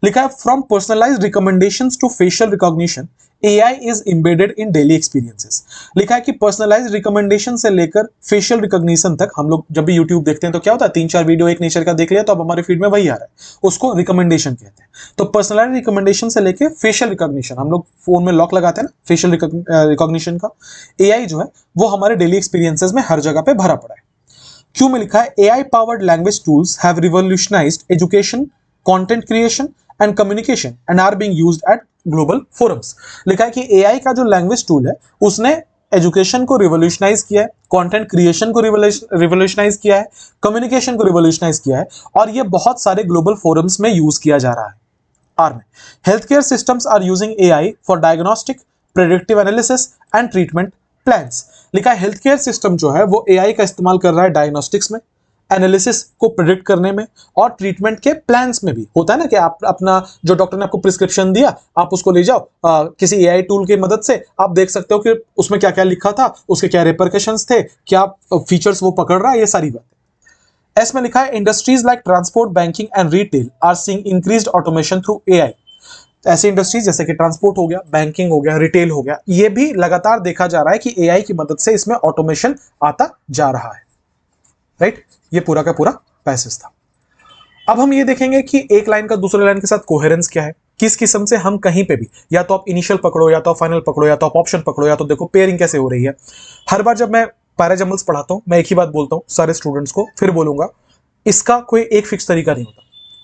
Speaker 1: लिखा है from personalised recommendations to facial recognition AI is embedded in daily experiences. लिखा है कि पर्सनलाइज्ड रिकमेंडेशन से लेकर फेशियल रिकॉग्निशन तक, हम लोग जब भी यूट्यूब देखते हैं तो क्या होता है, 3-4 वीडियो एक नेचर का देख लिया तो अब हमारे फीड में वही आ रहा है, उसको रिकमेंडेशन कहते हैं। तो पर्सनलाइज्ड रिकमेंडेशन से लेकर फेशियल रिकॉग्निशन, हम लोग फोन में लॉक लगाते हैं ना फेशियल रिकॉग्निशन का, एआई जो है वो हमारे डेली एक्सपीरियंसेस में हर जगह पे भरा पड़ा है। क्यों में लिखा है AI powered language tools have revolutionised education, content creation and communication and are being used at global forums. लिखा है कि एआई का जो लैंग्वेज टूल है उसने एजुकेशन को रिवॉल्यूशनाइज किया है, कंटेंट क्रिएशन को रिवॉल्यूशनाइज किया है, कम्युनिकेशन को रिवॉल्यूशनाइज किया है, और ये बहुत सारे ग्लोबल फोरम्स में यूज किया जा रहा है। आर में health care systems are using AI for diagnostic, predictive analysis and treatment plans. लिखा है हेल्थ केयर सिस्टम जो है वो एआई का इस्तेमाल कर रहा है डायग्नोस्टिक्स में, एनालिसिस को प्रिडिक्ट करने में, और ट्रीटमेंट के प्लान्स में भी। होता है ना कि आप अपना जो डॉक्टर ने आपको प्रिस्क्रिप्शन दिया, आप उसको ले जाओ किसी एआई टूल की मदद से, आप देख सकते हो कि उसमें क्या क्या लिखा था, उसके क्या रिपरकशंस थे, क्या फीचर्स वो पकड़ रहा है, ये सारी बातें। एस में लिखा है industries like transport, banking and retail are seeing increased automation through AI. ऐसी इंडस्ट्रीज जैसे कि ट्रांसपोर्ट हो गया, बैंकिंग हो गया, रिटेल हो गया, ये भी लगातार देखा जा रहा है कि एआई की मदद से इसमें ऑटोमेशन आता जा रहा है, राइट। ये पूरा का पूरा पैसेज था। अब हम ये देखेंगे कि एक लाइन का दूसरे लाइन के साथ कोहेरेंस क्या है, किस किस्म से हम कहीं पे भी, या तो आप इनिशियल पकड़ो, या तो आप फाइनल पकड़ो, या तो आप ऑप्शन पकड़ो, या तो देखो पेयरिंग कैसे हो रही है। हर बार जब मैं पैराजम्बल्स पढ़ाता हूं मैं एक ही बात बोलता हूं सारे स्टूडेंट्स को, फिर बोलूंगा, इसका कोई एक फिक्स तरीका नहीं होता।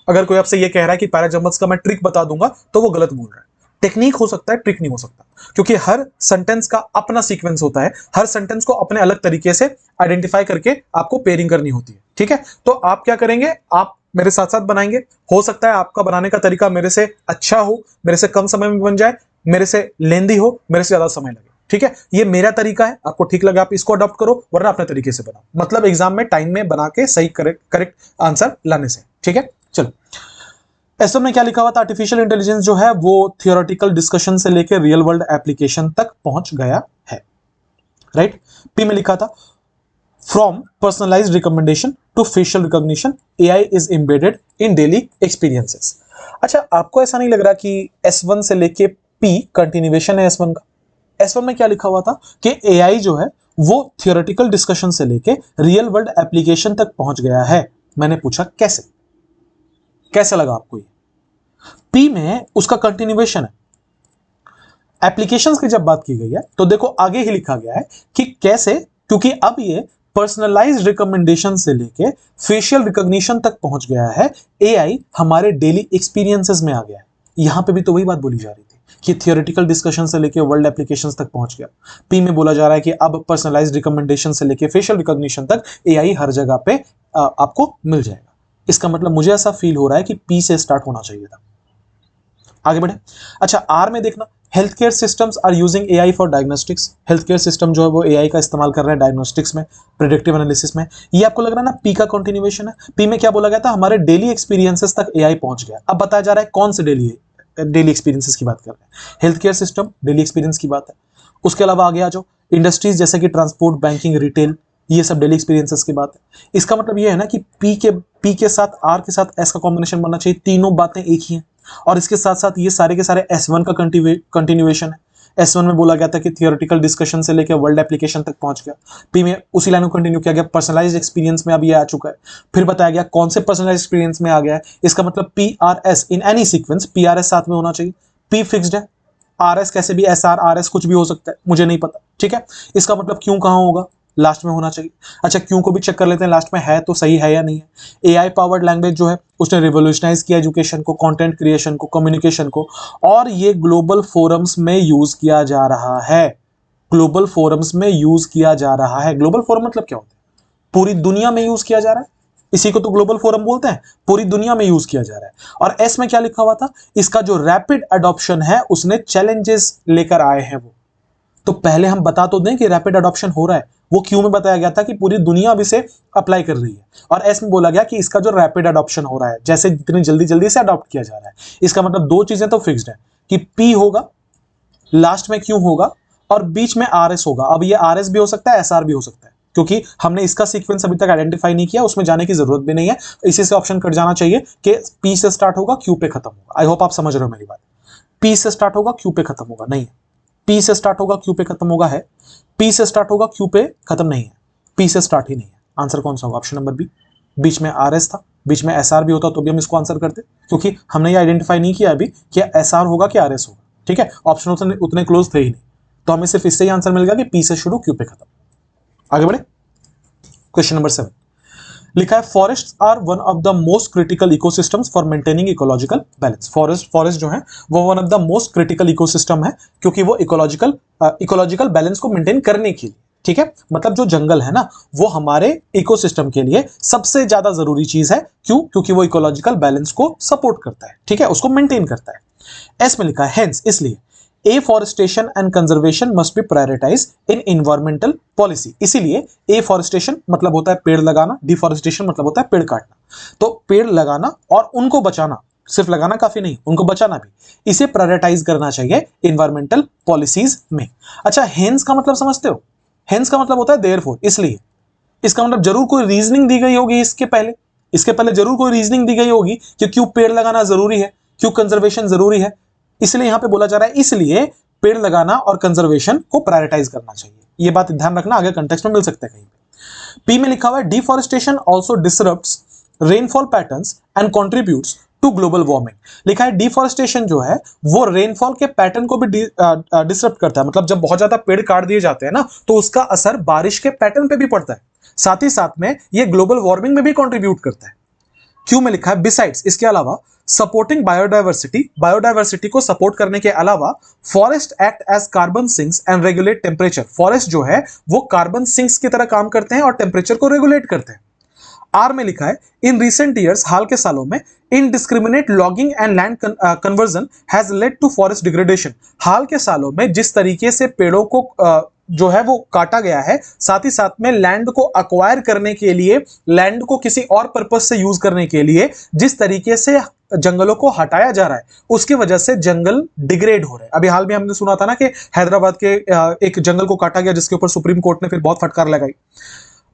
Speaker 1: अगर कोई आपसे ये कह रहा है कि पैराजम्बल्स का मैं ट्रिक बता दूंगा तो वो गलत बोल रहा है। टेक्निक हो सकता है, ट्रिक नहीं हो सकता, क्योंकि हर सेंटेंस का अपना सीक्वेंस होता है, हर सेंटेंस को अपने अलग तरीके से आइडेंटिफाई करके आपको पेयरिंग करनी होती है, ठीक है। तो आप क्या करेंगे, आप मेरे साथ साथ बनाएंगे। हो सकता है आपका बनाने का तरीका मेरे से अच्छा हो, मेरे से कम समय में बन जाए, मेरे से लेंदी हो, मेरे से ज्यादा समय लगे, ठीक है। ये मेरा तरीका है, आपको ठीक लगे आप इसको अडॉप्ट करो, वरना अपने तरीके से बनाओ। मतलब एग्जाम में टाइम में बना के सही करेक्ट आंसर लाने से, ठीक है। चलो एसएम में क्या लिखा हुआ था, आर्टिफिशियल इंटेलिजेंस जो है वो थियोरेटिकल डिस्कशन से लेकर रियल वर्ल्ड एप्लीकेशन तक पहुंच गया है, राइट। पी में लिखा था from personalised recommendation to facial recognition AI is embedded in daily experiences. अच्छा, आपको ऐसा नहीं लग रहा कि S1 से लेके P कंटिन्यूएशन है S1 का? S1 में क्या लिखा हुआ था कि एआई जो है वो थियोरेटिकल डिस्कशन से लेके रियल वर्ल्ड एप्लीकेशन तक पहुंच गया है। मैंने पूछा कैसे, कैसे लगा आपको ये? पी में उसका कंटिन्यूएशन है। एप्लीकेशंस की जब बात की गई है तो देखो आगे ही लिखा गया है कि कैसे, क्योंकि अब ये पर्सनलाइज्ड रिकमेंडेशन से लेके फेशियल रिकॉग्निशन तक पहुंच गया है, एआई हमारे डेली एक्सपीरियंसेस में आ गया है। यहां पे भी तो वही बात बोली जा रही थी कि थियोरेटिकल डिस्कशन से लेके वर्ल्ड एप्लीकेशंस तक पहुंच गया। पी में बोला जा रहा है कि अब पर्सनलाइज्ड रिकमेंडेशन से लेके फेशियल रिकॉग्निशन तक एआई हर जगह पे आपको मिल जाएगा। इसका मतलब मुझे ऐसा फील हो रहा है कि पी से स्टार्ट होना चाहिए था। आगे बढ़े। अच्छा, आर में देखना, health care systems are using AI for diagnostics. Health care system जो है वो एआई का इस्तेमाल कर रहे हैं डायग्नोस्टिक्स में, प्रेडिक्टिव एनालिसिस में। ये आपको लग रहा है ना पी का कंटिन्यूएशन है। पी में क्या बोला गया था, हमारे डेली एक्सपीरियंसेस तक एआई पहुंच गया। अब बताया जा रहा है कौन से डेली एक्सपीरियंसेस की बात कर रहे हैं। Health care system daily experience की बात है। उसके अलावा आगे आ जाओ, इंडस्ट्रीज जैसे कि ट्रांसपोर्ट, बैंकिंग, रिटेल, ये सब डेली एक्सपीरियंसेस की बात है। इसका मतलब ये है ना कि पी के साथ आर के साथ एस का कॉम्बिनेशन बनना चाहिए, तीनों बातें एक ही हैं। और इसके साथ साथ ये सारे के सारे S1 का कंटिन्यूएशन है। S1 में बोला गया था कि थियोरेटिकल डिस्कशन से लेकर वर्ल्ड एप्लीकेशन तक पहुंच गया। पी में उसी लाइन को कंटिन्यू किया गया, पर्सनलाइज्ड एक्सपीरियंस में अब ये आ चुका है। फिर बताया गया कौन से पर्सनलाइज्ड एक्सपीरियंस में आ गया है। इसका मतलब PRS in any sequence, PRS साथ में होना चाहिए। P फिक्स्ड है, RS कैसे भी, SR RS कुछ भी हो सकता है, मुझे नहीं पता, ठीक है। इसका मतलब क्यों कहाँ होगा, लास्ट में होना चाहिए। अच्छा क्यों को भी चेक कर लेते हैं लास्ट में है तो सही है या नहीं है। AI पावर्ड लैंग्वेज जो है उसने रिवोल्यूशनाइज किया एजुकेशन को, कंटेंट क्रिएशन को, कम्युनिकेशन को, और ये ग्लोबल फोरम्स में यूज किया जा रहा है। ग्लोबल फोरम्स में यूज किया जा रहा है। ग्लोबल फोरम मतलब क्या होता है, पूरी दुनिया में यूज किया जा रहा है, इसी को तो ग्लोबल फोरम बोलते हैं। पूरी दुनिया में यूज किया जा रहा है। और एस में क्या लिखा हुआ था, इसका जो रैपिड अडॉप्शन है उसने चैलेंजेस लेकर आए हैं वो। तो पहले हम बता तो दें कि रैपिड अडॉप्शन हो रहा है। वो क्यों में बताया गया था कि पूरी दुनिया अब इसे अप्लाई कर रही है। और एस में बोला गया कि इसका जो रैपिड अडॉप्शन हो रहा है, जैसे जितनी जल्दी जल्दी से अडॉप्ट किया जा रहा है। इसका मतलब दो चीजें तो फिक्स्ड है कि पी होगा, लास्ट में क्यों होगा, और बीच में RS होगा। अब ये RS भी हो सकता है, SR भी हो सकता है, क्योंकि हमने इसका सीक्वेंस अभी तक आइडेंटिफाई नहीं किया, उसमें जाने की जरूरत भी नहीं है। इसी से ऑप्शन कट जाना चाहिए कि P से स्टार्ट होगा, Q पे खत्म होगा। आई होप आप समझ रहे हो मेरी बात। P से स्टार्ट होगा, Q पे खत्म होगा, नहीं है। P से स्टार्ट होगा, Q पे खत्म होगा, है। P से स्टार्ट होगा, Q पे खत्म नहीं है। P से स्टार्ट ही नहीं है। आंसर कौन सा होगा, ऑप्शन नंबर बी। बीच में RS था, बीच में SR भी होता तो भी हम इसको आंसर करते, क्योंकि हमने ये आइडेंटिफाई नहीं किया अभी कि SR होगा कि RS होगा, ठीक है। ऑप्शन उतने क्लोज थे ही नहीं, तो हमें सिर्फ इससे ही आंसर मिल गया कि P से शुरू, Q पे खत्म। आगे बढ़े, क्वेश्चन नंबर 7 लिखा है, forest are one of the most critical ecosystems for maintaining ecological balance. Forest जो है वो one of the most critical ecosystem है, क्योंकि वो इकोलॉजिकल बैलेंस को मेंटेन करने के लिए, ठीक है। मतलब जो जंगल है ना, वो हमारे इकोसिस्टम के लिए सबसे ज्यादा जरूरी चीज है। क्यों, क्योंकि वो इकोलॉजिकल बैलेंस को सपोर्ट करता है, ठीक है, उसको मेंटेन करता है। एस में लिखा है हेंस, इसलिए afforestation and conservation must be prioritize in environmental policy. इसीलिए एफॉरेस्टेशन मतलब होता है पेड़ लगाना, डिफॉरेस्टेशन मतलब होता है पेड़ काटना। तो पेड़ लगाना और उनको बचाना, सिर्फ लगाना काफी नहीं, उनको बचाना भी, इसे प्रायोरिटाइज करना चाहिए एनवायरमेंटल पॉलिसीज में। अच्छा, हेंस का मतलब समझते हो? हेंस का मतलब होता है देयरफॉर, इसलिए। इसका मतलब जरूर कोई रीजनिंग दी गई होगी इसके पहले जरूर कोई रीजनिंग दी गई होगी कि क्यों पेड़ लगाना जरूरी है, क्यों कंजर्वेशन जरूरी है। इसलिए यहां पे बोला जा रहा है इसलिए पेड़ लगाना और कंजर्वेशन को प्रायोरिटाइज करना चाहिए। ये बात ध्यान रखना, आगे कंटेक्स्ट में मिल सकता है कहीं पे। पी में लिखा हुआ है deforestation also disrupts rainfall patterns and contributes to global warming. लिखा है डिफॉरेस्टेशन जो है वो रेनफॉल के पैटर्न को भी डिसरप्ट करता है। मतलब जब बहुत ज्यादा पेड़ काट दिए जाते हैं ना, तो उसका असर बारिश के पैटर्न पे भी पड़ता है, साथ ही साथ में ये ग्लोबल वार्मिंग में भी कंट्रीब्यूट करता है। क्यों में लिखा है बिसाइड्स, इसके अलावा सपोर्टिंग बायोडायवर्सिटी को सपोर्ट करने के अलावा forest act as carbon sinks and regulate temperature. Forest जो है वो कार्बन सिंक्स की तरह काम करते हैं और टेम्परेचर को रेगुलेट करते हैं। आर में लिखा है इन रिसेंट ईयर्स, हाल के सालों में indiscriminate logging and land conversion has led to forest degradation. हाल के सालों में जिस तरीके से पेड़ों को जो है वो काटा गया है, साथ ही साथ में लैंड को अक्वायर करने के लिए, लैंड को किसी और पर्पस से यूज करने के लिए जिस तरीके से जंगलों को हटाया जा रहा है, उसकी वजह से जंगल डिग्रेड हो रहे हैं। अभी हाल में हमने सुना था ना कि हैदराबाद के एक जंगल को काटा गया, जिसके ऊपर सुप्रीम कोर्ट ने फिर बहुत फटकार लगाई।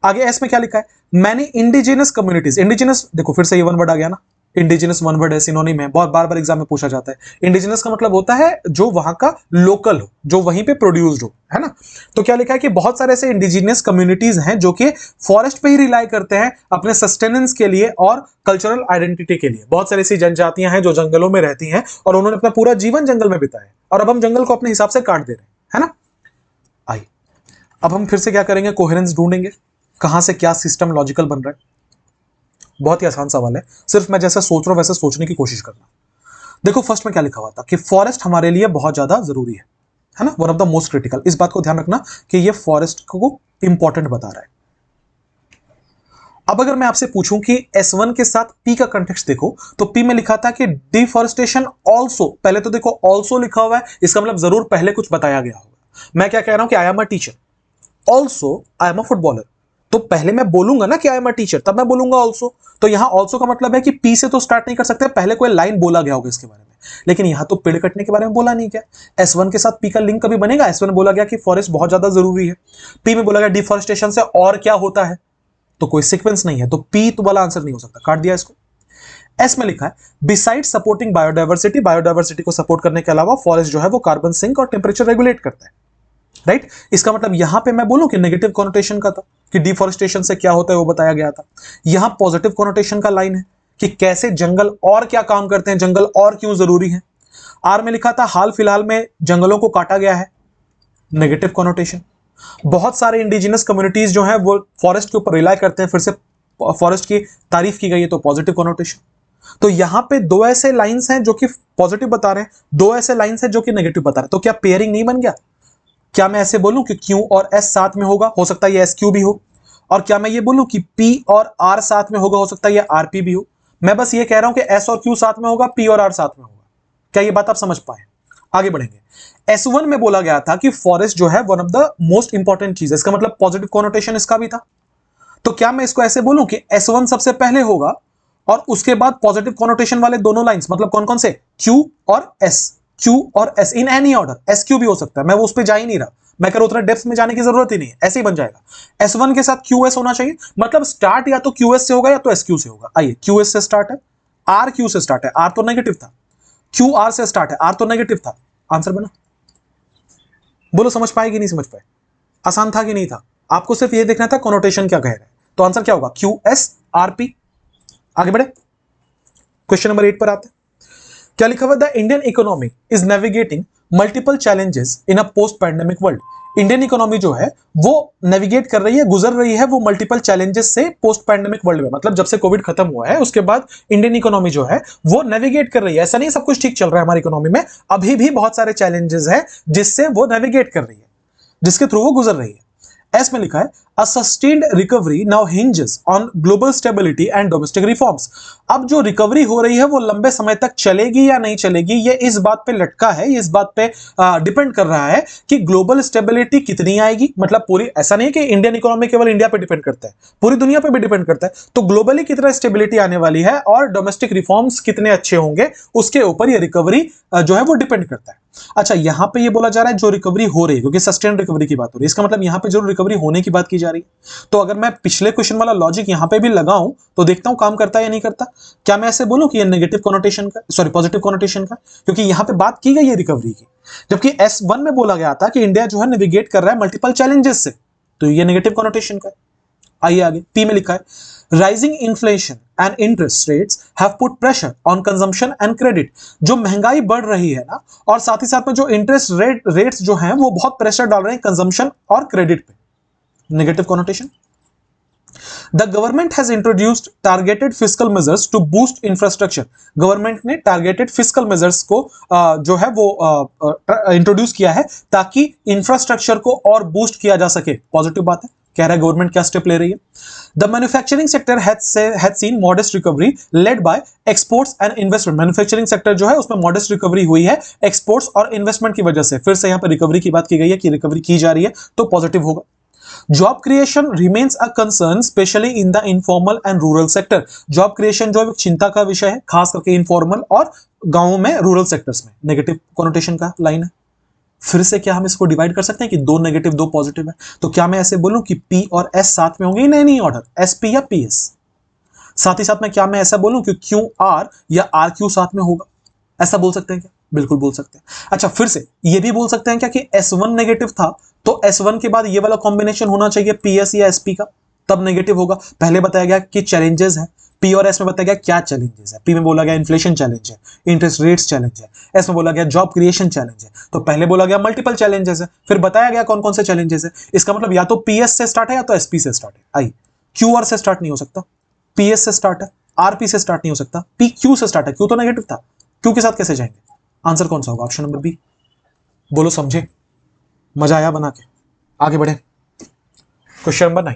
Speaker 1: आगे एस में क्या लिखा है, मैनी इंडिजिनस कम्युनिटीज। इंडिजिनस देखो फिर से ये वन वर्ड आ गया ना, इंडिजिनस वन वर्ड है, सिनोनिम है, बहुत बार एग्जाम में पूछा जाता है। इंडिजिनस का मतलब होता है जो वहां का लोकल हो, जो वहीं पे प्रोड्यूस्ड हो, है ना। तो क्या लिखा है कि बहुत सारे ऐसे इंडिजिनियस कम्युनिटीज हैं जो कि फॉरेस्ट पे ही रिलाई करते हैं अपने सस्टेनेंस के लिए और कल्चरल आइडेंटिटी के लिए। बहुत सारी ऐसी जनजातियां हैं जो जंगलों में रहती हैं और उन्होंने अपना पूरा जीवन जंगल में बिताया, और अब हम जंगल को अपने हिसाब से काट दे रहे हैं, है ना। आइए अब हम फिर से क्या करेंगे, कोहेरेंस ढूंढेंगे, कहां से क्या सिस्टम लॉजिकल बन रहा है। बहुत ही आसान सवाल है, सिर्फ मैं जैसे सोच रहा हूं वैसे सोचने की कोशिश करना। देखो फर्स्ट में क्या लिखा हुआ था कि फॉरेस्ट हमारे लिए बहुत ज्यादा जरूरी है ना, one of the most critical. इस बात को ध्यान रखना कि ये फॉरेस्ट को इंपॉर्टेंट बता रहा है। अब अगर मैं आपसे पूछूं कि S1 के साथ P का कंटेक्स्ट देखो, तो P में लिखा था कि डिफॉरेस्टेशन ऑल्सो, पहले तो देखो ऑल्सो लिखा हुआ है, इसका मतलब जरूर पहले कुछ बताया गया होगा। मैं क्या कह रहा हूं कि I am a teacher, also I am a footballer. तो पहले मैं बोलूंगा ना कि आई एम अ टीचर, तब मैं बोलूंगा ऑल्सो। तो यहां ऑल्सो का मतलब है कि पी से तो स्टार्ट नहीं कर सकते, पहले कोई लाइन बोला गया होगा इसके बारे में। लेकिन यहां तो पेड़ कटने के बारे में बोला नहीं क्या। S1 के साथ P का लिंक कभी बनेगा? S1 में बोला गया कि फॉरेस्ट बहुत ज्यादा जरूरी है, P में बोला गया डिफॉरेस्टेशन से और क्या होता है, तो कोई सीक्वेंस नहीं है, तो P तो वाला आंसर नहीं हो सकता, काट दिया इसको। एस में लिखा है बिसाइड सपोर्टिंग बायोडायवर्सिटी, बायोडायवर्सिटी को सपोर्ट करने के अलावा फॉरेस्ट जो है वो कार्बन सिंक और टेम्परेचर रेगुलेट करता है, राइट। इसका मतलब यहां पे मैं बोलूं कि नेगेटिव कॉनोटेशन का था कि डिफॉरेस्टेशन से क्या होता है वो बताया गया था। यहां पॉजिटिव कॉनोटेशन का लाइन है कि कैसे जंगल और क्या काम करते हैं, जंगल और क्यों जरूरी है। आर में लिखा था हाल फिलहाल में जंगलों को काटा गया है, नेगेटिव कॉनोटेशन। बहुत सारे इंडिजिनस कम्युनिटीज जो है वो फॉरेस्ट के ऊपर रिलाय करते हैं, फिर से फॉरेस्ट की तारीफ की गई है, तो पॉजिटिव कॉनोटेशन। तो यहां पे दो ऐसे लाइंस हैं जो कि पॉजिटिव बता रहे हैं, दो ऐसे लाइंस हैं जो कि नेगेटिव बता रहे हैं, तो क्या पेयरिंग नहीं बन गया? क्या मैं ऐसे बोलूं कि Q और S साथ में होगा, हो सकता है ये SQ भी हो, और क्या मैं ये बोलूं कि P और R साथ में होगा, हो सकता है ये RP भी हो। मैं बस ये कह रहा हूं कि S और Q साथ में होगा, P और R साथ में होगा। क्या ये बात आप समझ पाए? आगे बढ़ेंगे। S1 में बोला गया था कि फॉरेस्ट जो है one of the most important चीज है, इसका मतलब पॉजिटिव कॉनोटेशन इसका भी था। तो क्या मैं इसको ऐसे बोलूं कि S1 सबसे पहले होगा और उसके बाद पॉजिटिव कॉनोटेशन वाले दोनों लाइंस, मतलब कौन कौन से, Q और S, Q और S in any order, SQ भी हो सकता है, मैं वो उस पर जा ही नहीं रहा, मैं कह रहा उतना डेप्थ में जाने की जरूरत ही नहीं है, ऐसे ही बन जाएगा। S1 के साथ QS होना चाहिए, मतलब स्टार्ट या तो QS से होगा या तो SQ से होगा। आइए, QS से स्टार्ट है, R Q से स्टार्ट है, R तो नेगेटिव था, Q R से स्टार्ट है, R तो नेगेटिव था, आंसर बना। बोलो समझ पाए कि नहीं समझ पाए? आसान था कि नहीं था? आपको सिर्फ ये देखना था कॉनोटेशन क्या कह रहे हैं, तो आंसर क्या होगा, QS RP। आगे बढ़े, क्वेश्चन नंबर 8 पर आते हैं। क्या लिखा हुआ, the Indian economy is navigating multiple challenges in a post pandemic world. Indian economy जो है वो नेविगेट कर रही है, गुजर रही है वो मल्टीपल चैलेंजेस से पोस्ट पैंडेमिक वर्ल्ड में, मतलब जब से कोविड खत्म हुआ है उसके बाद इंडियन इकोनॉमी जो है वो नेविगेट कर रही है। ऐसा नहीं सब कुछ ठीक चल रहा है हमारी इकोनॉमी में, अभी भी बहुत सारे चैलेंजेस है जिससे वो नेविगेट कर रही है, जिसके थ्रू वो गुजर रही है। एस में लिखा है a sustained recovery now hinges on global stability and domestic reforms. अब जो रिकवरी हो रही है वो लंबे समय तक चलेगी या नहीं चलेगी, ये इस बात पे लटका है, इस बात पे डिपेंड कर रहा है कि ग्लोबल स्टेबिलिटी कितनी आएगी। मतलब पूरी, ऐसा नहीं कि इंडियन इकोनॉमी केवल इंडिया पे डिपेंड करता है, पूरी दुनिया पे भी डिपेंड करता है, तो ग्लोबली कितना स्टेबिलिटी आने वाली है और डोमेस्टिक रिफॉर्म्स कितने अच्छे होंगे, उसके ऊपर ये रिकवरी जो है वो डिपेंड करता है। अच्छा, यहां पे ये बोला जा रहा है जो रिकवरी हो रही है, क्योंकि सस्टेन रिकवरी की बात हो रही है, इसका मतलब यहां पे जो रिकवरी होने की बात की जा रही है। तो अगर मैं पिछले क्वेश्चन वाला लॉजिक यहां पे भी लगाऊं तो देखता हूं काम करता है या नहीं करता। क्या मैं ऐसे बोलूं कि ये नेगेटिव कॉनोटेशन का, सॉरी पॉजिटिव कॉनोटेशन का, क्योंकि यहां पे बात की गई है रिकवरी की, जबकि S1 में बोला गया था कि इंडिया जो है नेविगेट कर रहा है मल्टीपल चैलेंजेस से, तो ये नेगेटिव कॉनोटेशन का है। आइए आगे, P में लिखा है rising inflation and interest rates have put pressure on consumption and credit. जो महंगाई बढ़ रही है ना, और साथ ही साथ में जो इंटरेस्ट रेट्स जो हैं वो बहुत प्रेशर डाल रहे हैं कंजम्पशन और क्रेडिट पे, negative connotation. The government has introduced targeted fiscal measures to boost infrastructure. Government ने टारगेटेड फिस्कल मेजर्स को जो है वो इंट्रोड्यूस किया है ताकि इंफ्रास्ट्रक्चर को और बूस्ट किया जा सके, पॉजिटिव बात है। कह रहा है गवर्नमेंट क्या स्टेप ले रही है। The manufacturing sector has seen modest recovery led by exports and investment. Manufacturing sector जो है उसमें मॉडेस्ट रिकवरी हुई है एक्सपोर्ट्स और इन्वेस्टमेंट की वजह से। फिर से यहां पर रिकवरी की बात की गई है कि रिकवरी की जा रही है, तो पॉजिटिव होगा। Job creation remains a concern specially in the informal and rural sector. Job creation जो है चिंता का विषय है, खास करके इनफॉर्मल और गांवों में, रूरल सेक्टर्स में। नेगेटिव कॉनोटेशन का लाइन है। फिर से क्या हम इसको डिवाइड कर सकते हैं कि दो नेगेटिव दो पॉजिटिव है, तो क्या मैं ऐसे बोलूं कि P और S साथ में होंगे इन एनी ऑर्डर, SP या PS। साथ ही साथ में क्या मैं ऐसा बोलूं कि QR या RQ साथ में होगा, ऐसा बोल सकते हैं क्या? बिल्कुल बोल सकते हैं। अच्छा, फिर से ये भी बोल सकते हैं क्या कि S1 नेगेटिव था तो S1 के बाद ये वाला कॉम्बिनेशन होना चाहिए PS या SP का, तब नेगेटिव होगा। पहले बताया गया कि चैलेंजेस है, P और S में बताया गया क्या चैलेंजेस है। P में बोला गया इन्फ्लेशन चैलेंज है, इंटरेस्ट रेट्स चैलेंज है, S में बोला गया जॉब क्रिएशन चैलेंज है, तो पहले बोला गया मल्टीपल चैलेंजेस है, फिर बताया गया कौन कौन से चैलेंजेस है। इसका मतलब या तो PS से स्टार्ट है या तो SP से स्टार्ट है। आई, QR से स्टार्ट नहीं हो सकता, PS से स्टार्ट है, RP से स्टार्ट नहीं हो सकता, PQ से स्टार्ट है, Q तो नेगेटिव था, Q के साथ कैसे जाएंगे? आंसर कौन सा होगा? Option number B। बोलो समझे, मजा आया बना के? आगे बढ़े, question number 9।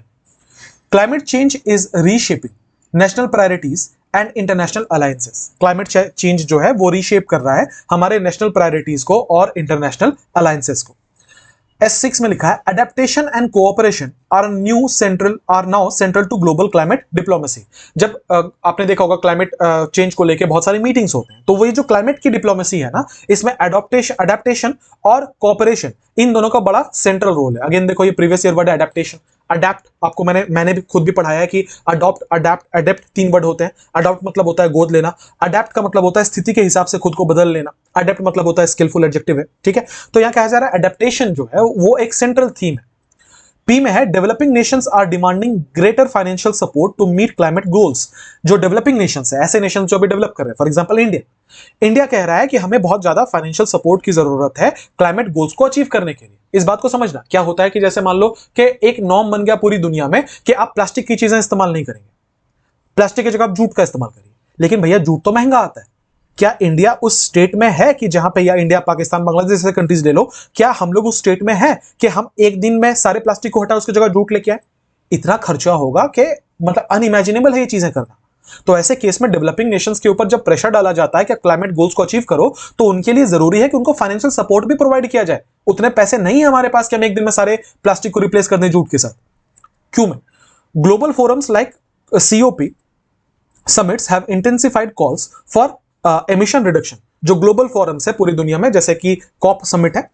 Speaker 1: Climate change is reshaping national priorities and international alliances. Climate change जो है वो रीशेप कर रहा है हमारे नेशनल प्रायोरिटीज को और इंटरनेशनल अलायंसेस को। S6 में लिखा है adaptation and cooperation are now central to global climate diplomacy. जब आपने देखा होगा क्लाइमेट चेंज को लेके बहुत सारी मीटिंग्स होते हैं, तो वही जो क्लाइमेट की डिप्लोमेसी है ना, इसमें अडेप्टेशन और कोऑपरेशन, इन दोनों का बड़ा सेंट्रल रोल है। अगेन देखो, ये प्रीवियस ईयर वर्ड है अडेप्टेशन। अडेप्ट आपको मैंने भी खुद भी पढ़ाया है कि अडॉप्ट, अडेप्ट, अडेप्ट 3 वर्ड होते हैं। अडॉप्ट मतलब होता है गोद लेना, अडेप्ट का मतलब होता है स्थिति के हिसाब से खुद को बदल लेना, अडेप्ट मतलब होता है स्किलफुल एडजेक्टिव है, ठीक है। तो यहां कहा जा रहा है अडेप्टेशन जो है वो एक सेंट्रल थीम है। पी में है developing nations are demanding greater financial support to meet climate goals. जो डेवलपिंग नेशंस है, ऐसे नेशंस जो अभी डेवलप कर रहे हैं, फॉर एग्जांपल इंडिया कह रहा है कि हमें बहुत ज्यादा फाइनेंशियल सपोर्ट की जरूरत है क्लाइमेट गोल्स को अचीव करने के लिए। इस बात को समझना, क्या होता है कि जैसे मान लो कि एक नॉर्म बन गया पूरी दुनिया में कि आप प्लास्टिक की चीजें इस्तेमाल नहीं करेंगे, प्लास्टिक की जगह आप जूट का इस्तेमाल करिए। लेकिन भैया जूट तो महंगा आता है। क्या इंडिया उस स्टेट में है कि जहां पे, या इंडिया, पाकिस्तान, बांग्लादेश जैसे कंट्रीज ले लो, क्या हम लोग उस स्टेट में है कि हम एक दिन में सारे प्लास्टिक को हटा उसकी जगह जूट लेके आए? इतना खर्चा होगा कि मतलब अनइमेजिनेबल है ये चीजें करना। तो ऐसे केस में डेवलपिंग नेशंस के ऊपर जब प्रेशर डाला जाता है कि क्लाइमेट गोल्स को अचीव करो, तो उनके लिए जरूरी है कि उनको फाइनेंशियल सपोर्ट भी प्रोवाइड किया जाए। उतने पैसे नहीं है हमारे पास कि हम एक दिन में सारे प्लास्टिक को रिप्लेस कर दें जूट के साथ। क्यों में global forums like COP summits have intensified calls for emission reduction. जो ग्लोबल फोरम्स है पूरी दुनिया में, जैसे कि कॉप समिट है,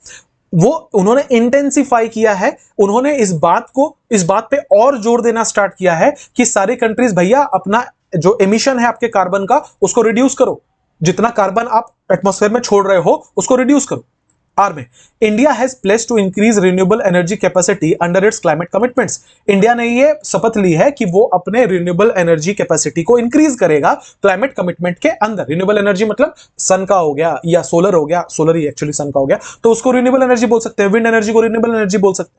Speaker 1: वो उन्होंने इंटेंसिफाई किया है। उन्होंने इस बात पे और जोर देना स्टार्ट किया है कि सारी कंट्रीज भैया अपना जो एमिशन है आपके कार्बन का, उसको रिड्यूस करो। जितना कार्बन आप एटमॉस्फेयर में छोड़ रहे हो उसको रिड्यूस करो। आर में India has place to increase renewable energy capacity under its climate commitments. India ने ये शपथ ली है कि वो अपने रिन्यूएबल एनर्जी कैपेसिटी को इंक्रीज करेगा क्लाइमेट कमिटमेंट के अंदर। रिन्यूएबल एनर्जी मतलब सन का हो गया या सोलर हो गया, सोलर ही एक्चुअली सन का हो गया, तो उसको रिन्यूएबल एनर्जी बोल सकते हैं, विंड एनर्जी को रिन्यूएबल एनर्जी बोल सकते